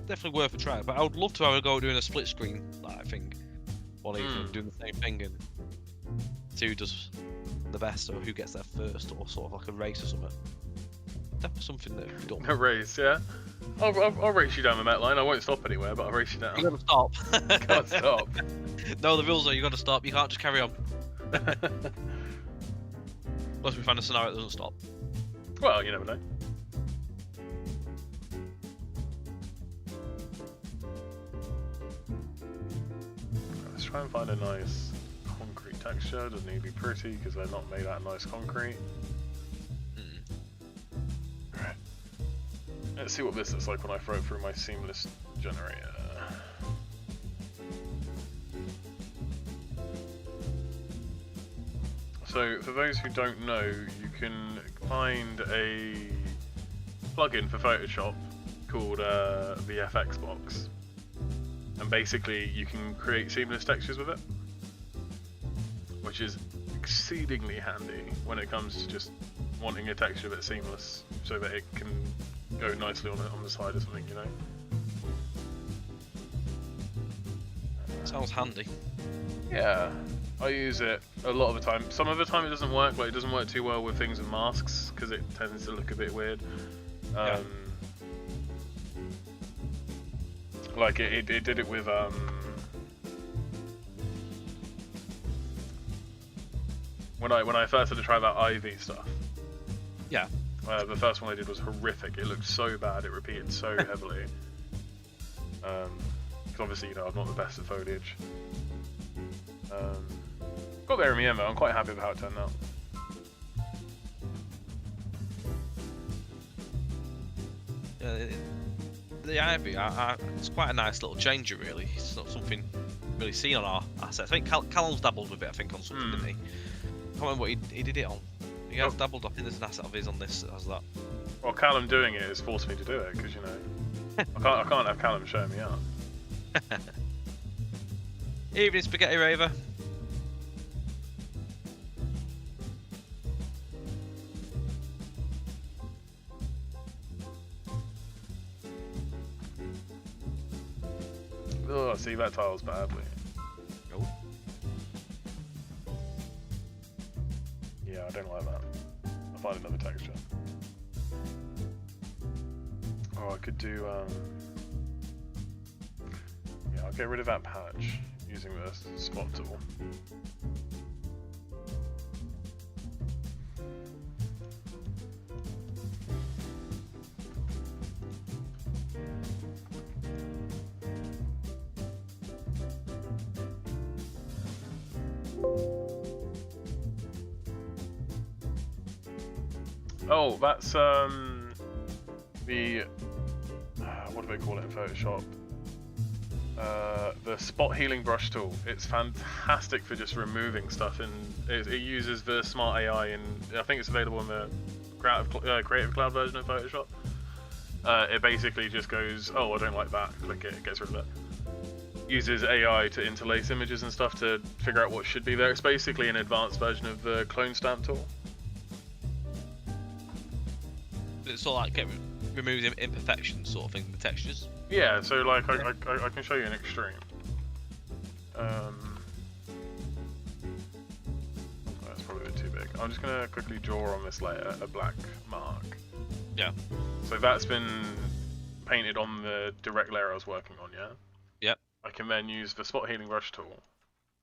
definitely worth a try. But I would love to have a go doing a split screen, like, I think. One evening doing the same thing and see who does the best or who gets there first or sort of like a race or something. Definitely something that we've done. a race, yeah. I'll race you down the Met line. I won't stop anywhere, but I'll race you down. You gotta stop. Can't stop. No, the rules are you gotta stop. You can't just carry on. Unless we find a scenario that doesn't stop. Well, you never know. Let's try and find a nice concrete texture. Doesn't need to be pretty because they're not made out of nice concrete. Alright. Let's see what this looks like when I throw it through my seamless generator. So, for those who don't know, you can find a plugin for Photoshop called the FX Box, and basically you can create seamless textures with it, which is exceedingly handy when it comes to just wanting a texture that's seamless, so that it can go nicely on the side or something, you know. Sounds handy. Yeah. I use it a lot of the time. Some of the time it doesn't work, like it doesn't work too well with things with masks because it tends to look a bit weird. Yeah. Like it did it with when I first had to try that Ivy stuff. Yeah. The first one I did was horrific. It looked so bad. It repeated so heavily. Because obviously, you know, I'm not the best at foliage. Got there in the end though. I'm quite happy with how it turned out. The Ivy, it's quite a nice little changer, really. It's not something really seen on our assets. I think Callum's dabbled with it, I think, on something, didn't he? I can't remember what he did it on. He has dabbled, I think there's an asset of his on this that has that. Well, Callum doing it has forced me to do it, because, you know, I can't have Callum showing me out. Evening, Spaghetti Raver. Oh, see, that tiles badly. Nope. Yeah, I don't like that. I'll find another texture. Oh, I could do, yeah, I'll get rid of that patch using the spot tool. Oh, that's the what do they call it in Photoshop? The spot healing brush tool. It's fantastic for just removing stuff, and it uses the smart AI, and I think it's available in the Creative Cloud version of Photoshop. It basically just goes, oh, I don't like that, click it, gets rid of it. Uses AI to interlace images and stuff to figure out what should be there. It's basically an advanced version of the clone stamp tool. It's sort of like removes imperfections, sort of thing, the textures. Yeah, so like I can show you an extreme. That's probably a bit too big. I'm just gonna quickly draw on this layer a black mark. Yeah. So that's been painted on the direct layer I was working on, yeah? Yep. I can then use the spot healing brush tool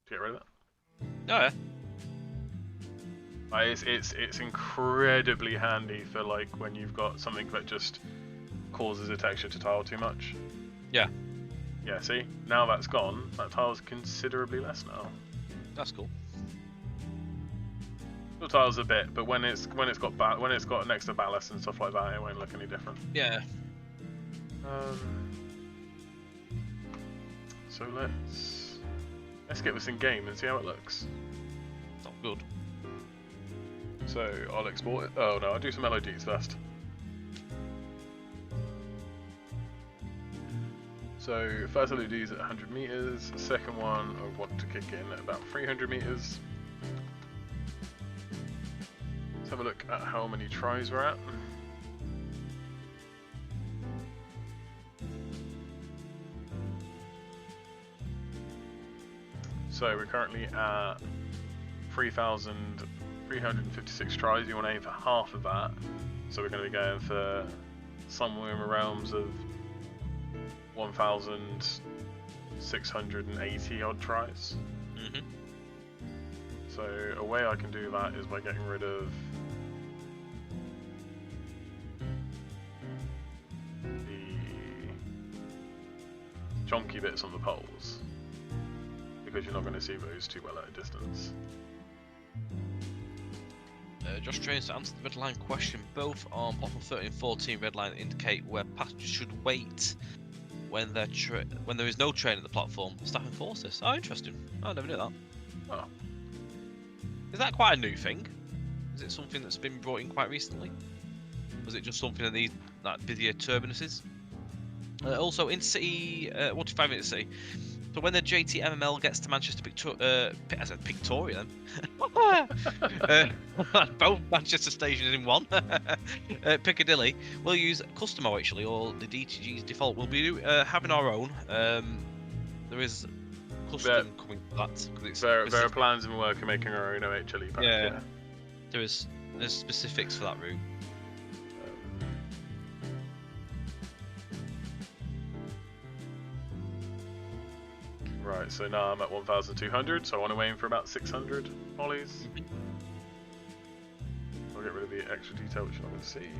to get rid of it. Oh yeah. It's incredibly handy for like when you've got something that just causes a texture to tile too much. Yeah. Yeah, see? Now that's gone, that tile's considerably less now. That's cool. The tile's a bit, but when it's got an extra ballast and stuff like that, it won't look any different. Yeah. So let's get this in game and see how it looks. Not good. So I'll export it. Oh no, I'll do some LODs first. So first LOD is at 100 meters. Second one I want to kick in at about 300 meters. Let's have a look at how many tries we're at. So we're currently at 3,356 tries. You want to aim for half of that. So we're going to be going for somewhere in the realms of 1,680 odd tries. Mm-hmm. So a way I can do that is by getting rid of the chunky bits on the poles, because you're not going to see those too well at a distance. Josh Trains, to answer the red line question, both on bottom 13 and 14 red line indicate where passengers should wait when there is no train at the platform. Staff enforce this. Oh, interesting. I never knew that. Oh. Is that quite a new thing? Is it something that's been brought in quite recently? Was it just something in these like busier terminuses? Also, in City, 45 minutes City. So when the JT MML gets to Manchester Victoria, then both Manchester stations in one, Piccadilly, we'll use Customo actually, or the DTG's default. We'll be having our own. There is custom coming for that. There are plans in the work of making our own OHLE pack. Yeah. There's specifics for that route. Right, so now I'm at 1,200, so I want to aim for about 600 ollies. I'll get rid of the extra detail which you're not going to see.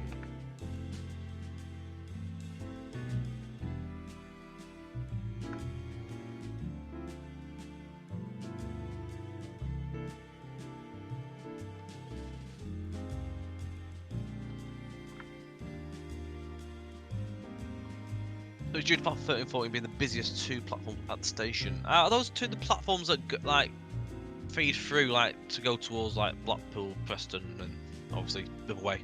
So due to platform 13 and 14 being the busiest two platforms at the station, are those two the platforms that like feed through like to go towards like Blackpool, Preston, and obviously the other way?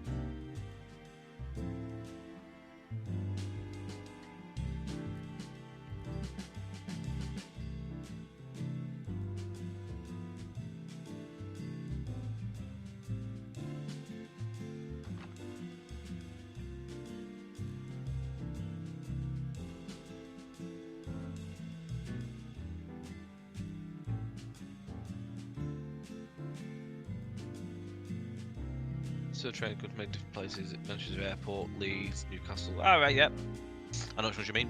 So train could make different places. It mentions airport, Leeds, Newcastle. All right, yep. I know what you mean.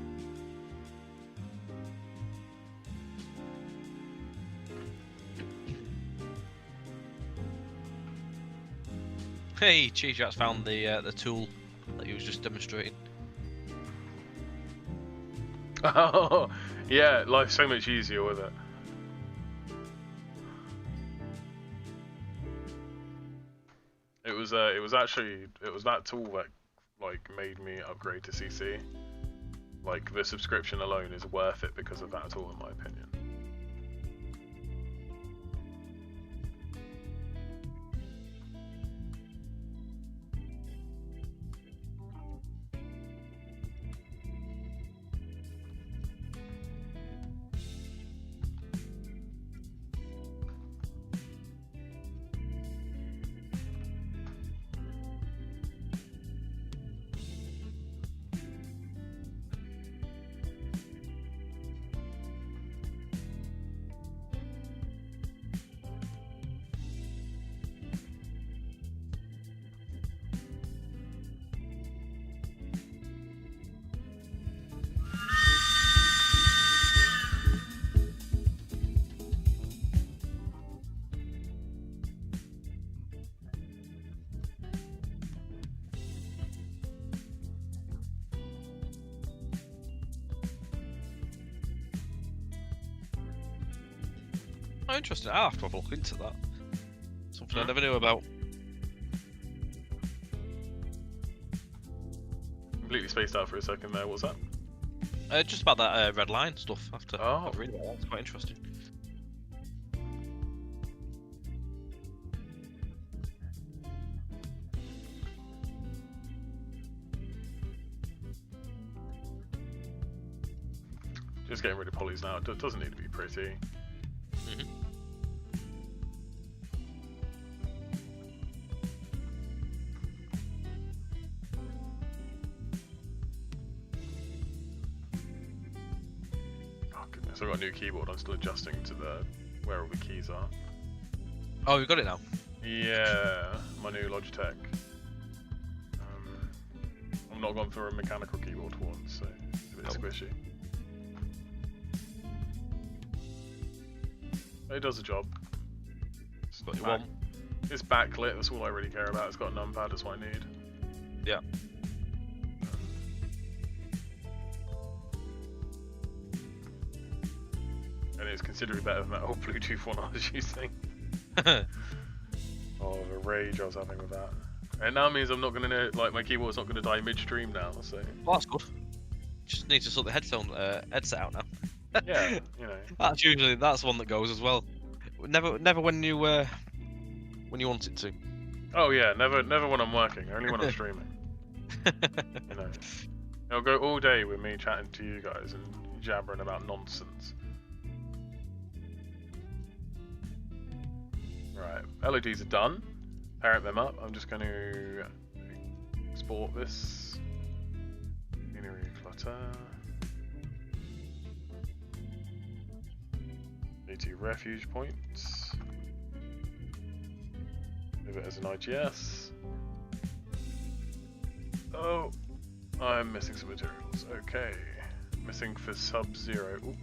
Hey, Cheese Jacks found the tool that he was just demonstrating. Oh, yeah, life's so much easier with it. It was that tool that like made me upgrade to CC. Like the subscription alone is worth it because of that tool, in my opinion. Oh, interesting. I'll have to have a look into that. Something I Hmm? never knew about. Completely spaced out for a second there. What's that? Just about that red line stuff. I have to Oh. have a read about that. It's quite interesting. Just getting rid of polys now. It doesn't need to be pretty. Mhm. Oh goodness, I've got a new keyboard. I'm still adjusting to where all the keys are. Oh, you got it now. Yeah, my new Logitech. I'm not gone for a mechanical keyboard for once, so it's a bit squishy. It does the job. It's, Got your one. it's backlit, that's all I really care about. It's got a numpad, that's what I need. Yeah. And it's considerably better than that old Bluetooth one I was using. Oh, the rage I was having with that. And now means I'm not gonna like my keyboard's not gonna die midstream now, so Well, that's good. Just need to sort the headset out now. yeah, you know. That's one that goes as well. Never when you want it to. Oh yeah, never when I'm working, only when I'm streaming. You know. It'll go all day with me chatting to you guys and jabbering about nonsense. Right, LEDs are done. Parent them up. I'm just going to export this. Scenery clutter. V2 refuge points. Leave it as an IGS. Oh, I'm missing some materials. Okay, missing for Sub-Zero. Ooh.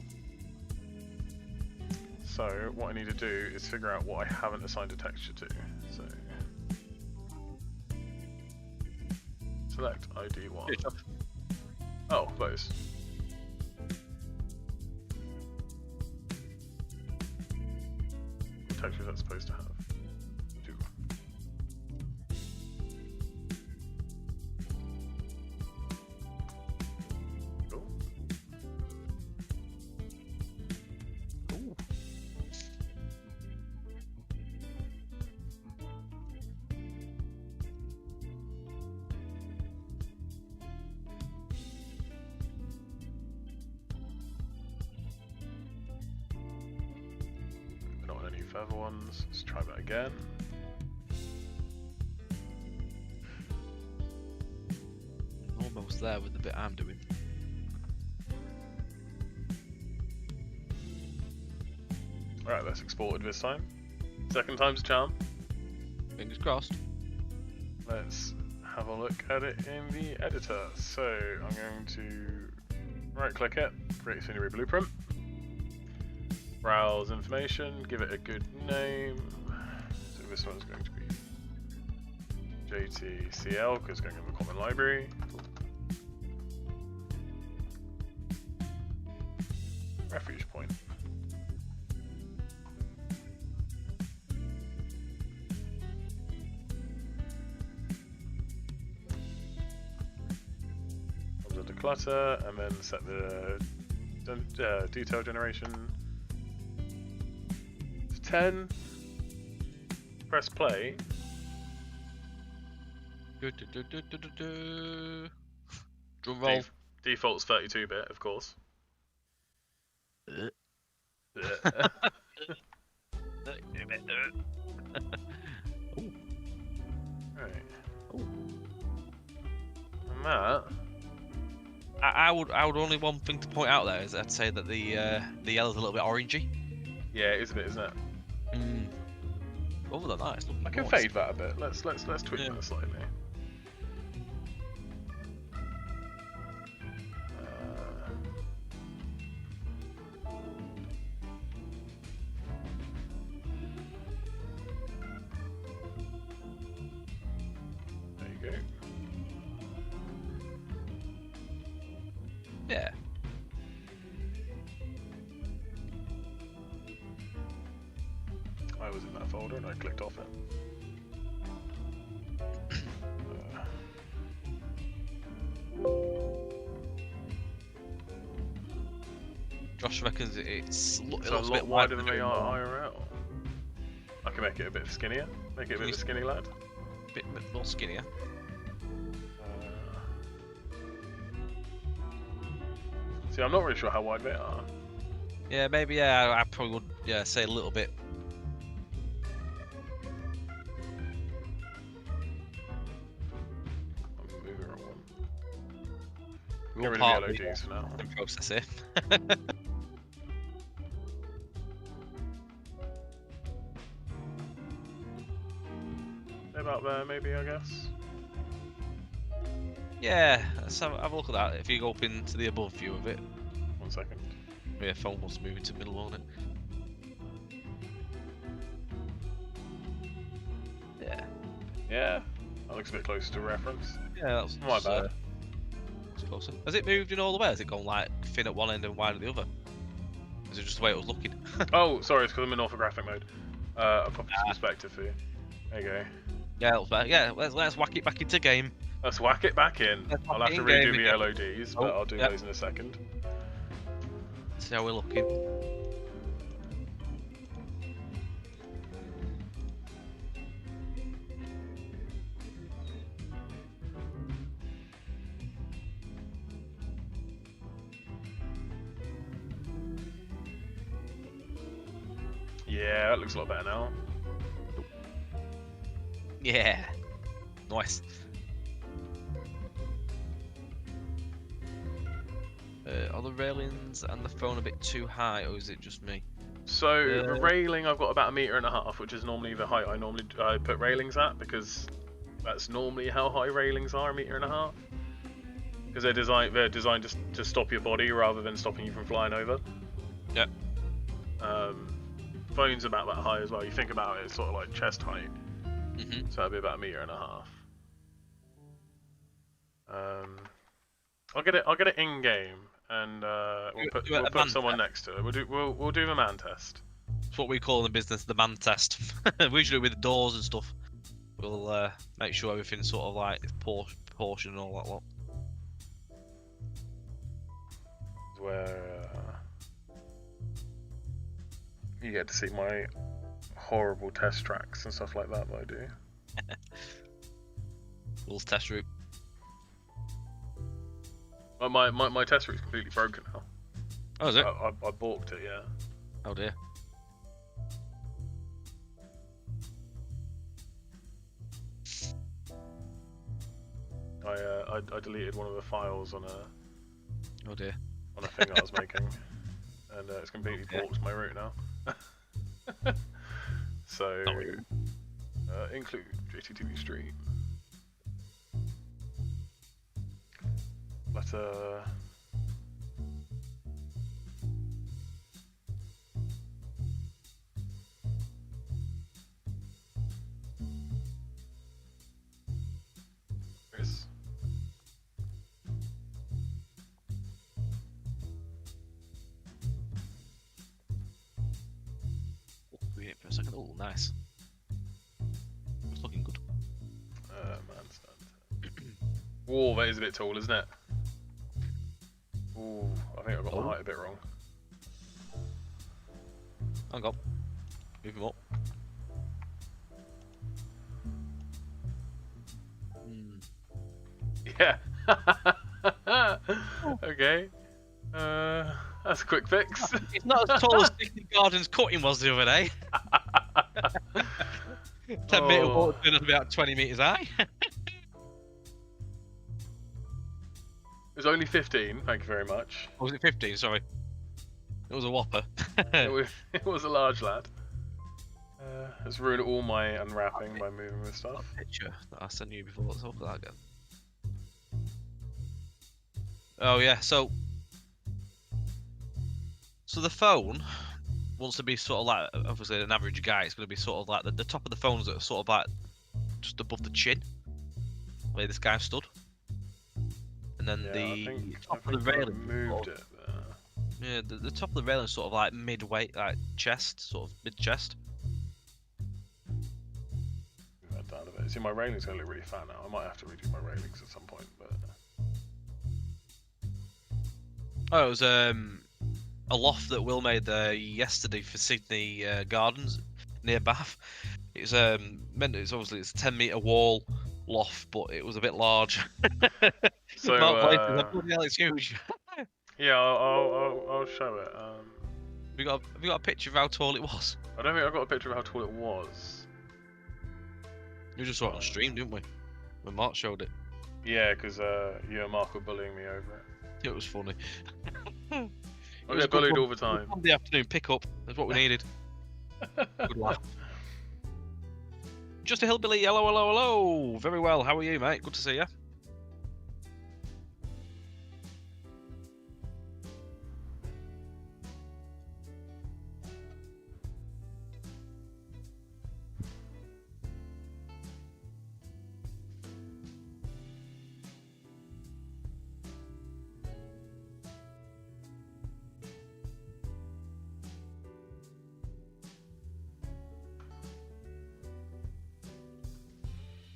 So what I need to do is figure out what I haven't assigned a texture to. So select ID1. Oh, those. What texture is that supposed to have? Two. Cool. Ooh. Not on any further ones. Let's try that again. Almost there with the bit I'm doing. Alright, that's exported this time. Second time's a charm. Fingers crossed. Let's have a look at it in the editor. So I'm going to right click it, create a scenery blueprint, browse information, give it a good name. So this one's going to be JTCL because it's going in the common library. Refuge point. Comes under clutter and then set the detail generation to 10. Press play. Drum roll. Default's 32-bit, of course. Right. And that. I would only one thing to point out there is I'd say that the yellow's a little bit orangey. Yeah, it is a bit, isn't it? Other than that, it's looking I can nice. fade that a bit. Let's tweak that slightly. There you go. Yeah. folder and I clicked off it. Josh reckons it's It's a lot wider than they are IRL. I can make it a bit skinnier. Make it a bit of a skinny lad. A bit more skinnier. See, I'm not really sure how wide they are. Yeah, maybe. Yeah, I probably would. Yeah, say a little bit. I'm moving around one. We're Get all rid part of of the LODs for now. the process here. About there, maybe, I guess. Yeah, let's have a look at that. If you go up into the above view of it. 1 second. Yeah, phone wants to move into the middle, won't it? Yeah. Yeah, that looks a bit closer to reference. Yeah, that's My bad. It's closer. Has it moved in all the way? Has it gone like thin at one end and wide at the other? Is it just the way it was looking? Oh, sorry, it's because I'm in orthographic mode. I'll pop this perspective for you. There you go. Yeah, that was better. Yeah, let's whack it back into game. Let's whack it back in. Let's I'll whack have to it in redo game the again. LODs, but I'll do those in a second. See how we're looking. Yeah, that looks a lot better now. Yeah. Nice. Are the railings and the phone a bit too high, or is it just me? So the railing, I've got about 1.5 meters, which is normally the height I normally put railings at, because that's normally how high railings are, 1.5 meters. Because they're designed to stop your body rather than stopping you from flying over. Yep. Phone's about that high as well. You think about it, it's sort of like chest height. Mm-hmm. So that'd be about 1.5 meters. I'll get it in game, and we'll put someone next to it. We'll do the man test. It's what we call in the business the man test. We usually do it with the doors and stuff. We'll make sure everything's sort of like proportion and all that lot. Where you get to see my horrible test tracks and stuff like that I do. Will's test route. My test route's completely broken now. Oh, is it? I balked it, yeah. Oh dear. I deleted one of the files on a Oh dear. on a thing I was making, and it's completely balked my route now. So include JTTV Street. Letter. Chris. Wait for a second. Oh, nice. It's looking good. Whoa, that is a bit tall, isn't it? Ooh, I think I got the height a bit wrong. Hang on. Move him up. Yeah. Okay. That's a quick fix. It's not as tall as Dickey Garden's cutting was the other day. 10-metre walk is about 20 metres high. It was only 15, thank you very much. Or was it 15? Sorry. It was a whopper. It was a large lad. It's ruined all my unwrapping by moving the stuff. Picture that I sent you before. Let's look at that again. Oh yeah, so the phone wants to be sort of like, obviously an average guy, it's going to be sort of like the top of the phones that are sort of like just above the chin, where this guy stood. And then the top of the railing moved it there. Yeah, the top of the railing is sort of like midweight, like chest, sort of mid-chest. See, my railing's gonna look really fat now. I might have to redo my railings at some point, but. Oh, it was a loft that Will made yesterday for Sydney Gardens near Bath. It's it's obviously it's a 10-meter wall loft, but it was a bit large. So Bloody hell, it's huge. yeah, I'll show it. Have you got a picture of how tall it was? I don't think I've got a picture of how tall it was. We just saw it on stream, didn't we? When Mark showed it. Yeah, because you and Mark were bullying me over it. It was funny. I get bullied all the time. Sunday afternoon pickup. That's what we needed. Good laugh. Just a hillbilly. Hello, hello, hello. Very well. How are you, mate? Good to see you.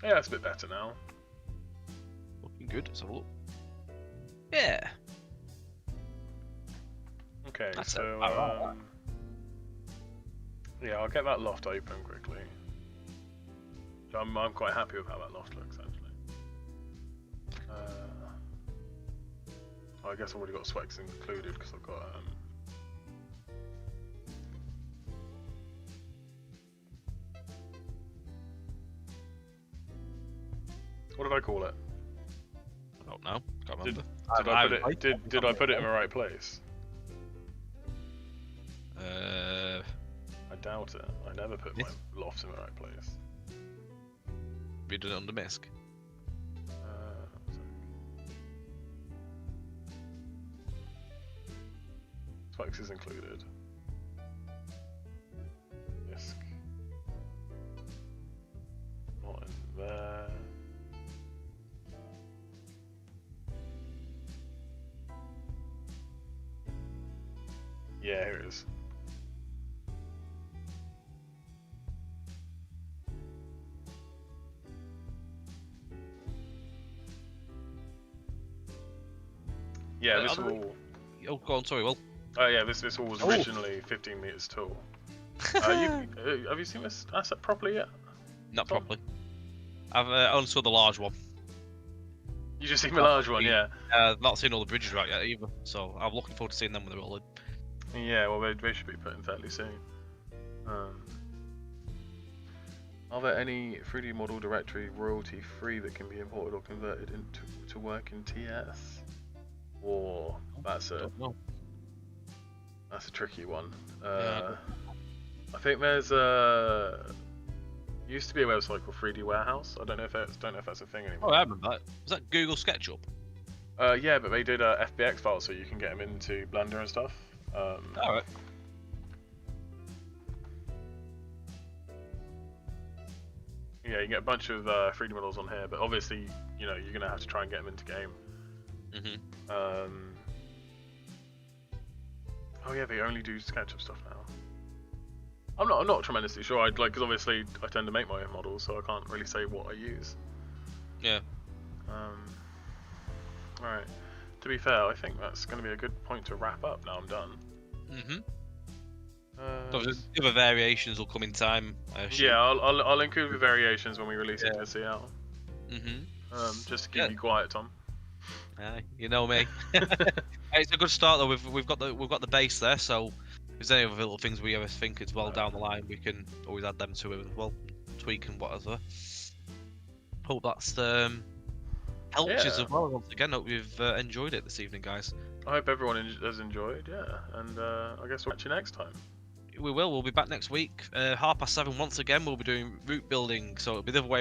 Yeah, it's a bit better now. Looking good. Let's have a look. Yeah. Okay, That's so yeah, I'll get that loft open quickly. I'm quite happy with how that loft looks actually. I guess I've already got Swex included because I've got what did I call it? I don't know. Can't remember. Did I put it in the right place? I doubt it. I never put my loft in the right place. We did it under Misk. Spikes is included. Misk. Not in there. Yeah, here it is. Yeah, this wall. Oh, go on. Sorry, Will. Oh yeah, this wall was originally 15 meters tall. Have you seen this asset properly yet? Not properly. I've only saw the large one. You just seen the large one, yeah. Not seen all the bridges right yet either, so I'm looking forward to seeing them when they're all in. Yeah, well, they should be put in fairly soon. Are there any 3D model directory royalty free that can be imported or converted to work in TS? Or that's a tricky one. I think there's used to be a website called 3D Warehouse. I don't know if that's a thing anymore. Oh, I remember that. Was that Google SketchUp? Yeah, but they did FBX files so you can get them into Blender and stuff. Alright. Yeah, you get a bunch of 3D models on here, but obviously, you know, you're gonna have to try and get them into game. Oh yeah, they only do SketchUp stuff now. I'm not tremendously sure. Because obviously I tend to make my own models, so I can't really say what I use. Yeah. Alright. To be fair, I think that's going to be a good point to wrap up. Now I'm done. So the other variations will come in time, I assume. Yeah, I'll include the variations when we release it to CL. Just to keep you quiet, Tom. You know me. It's a good start though. We've got the base there, so if there's any other little things we ever think as well down the line, we can always add them to it as well, tweak and whatever. Hope that's helped us as well. Once again, hope you've enjoyed it this evening, guys. I hope everyone has enjoyed. Yeah, and I guess we'll catch you next time. We will. We'll be back next week, 7:30 once again. We'll be doing route building, so it'll be the other way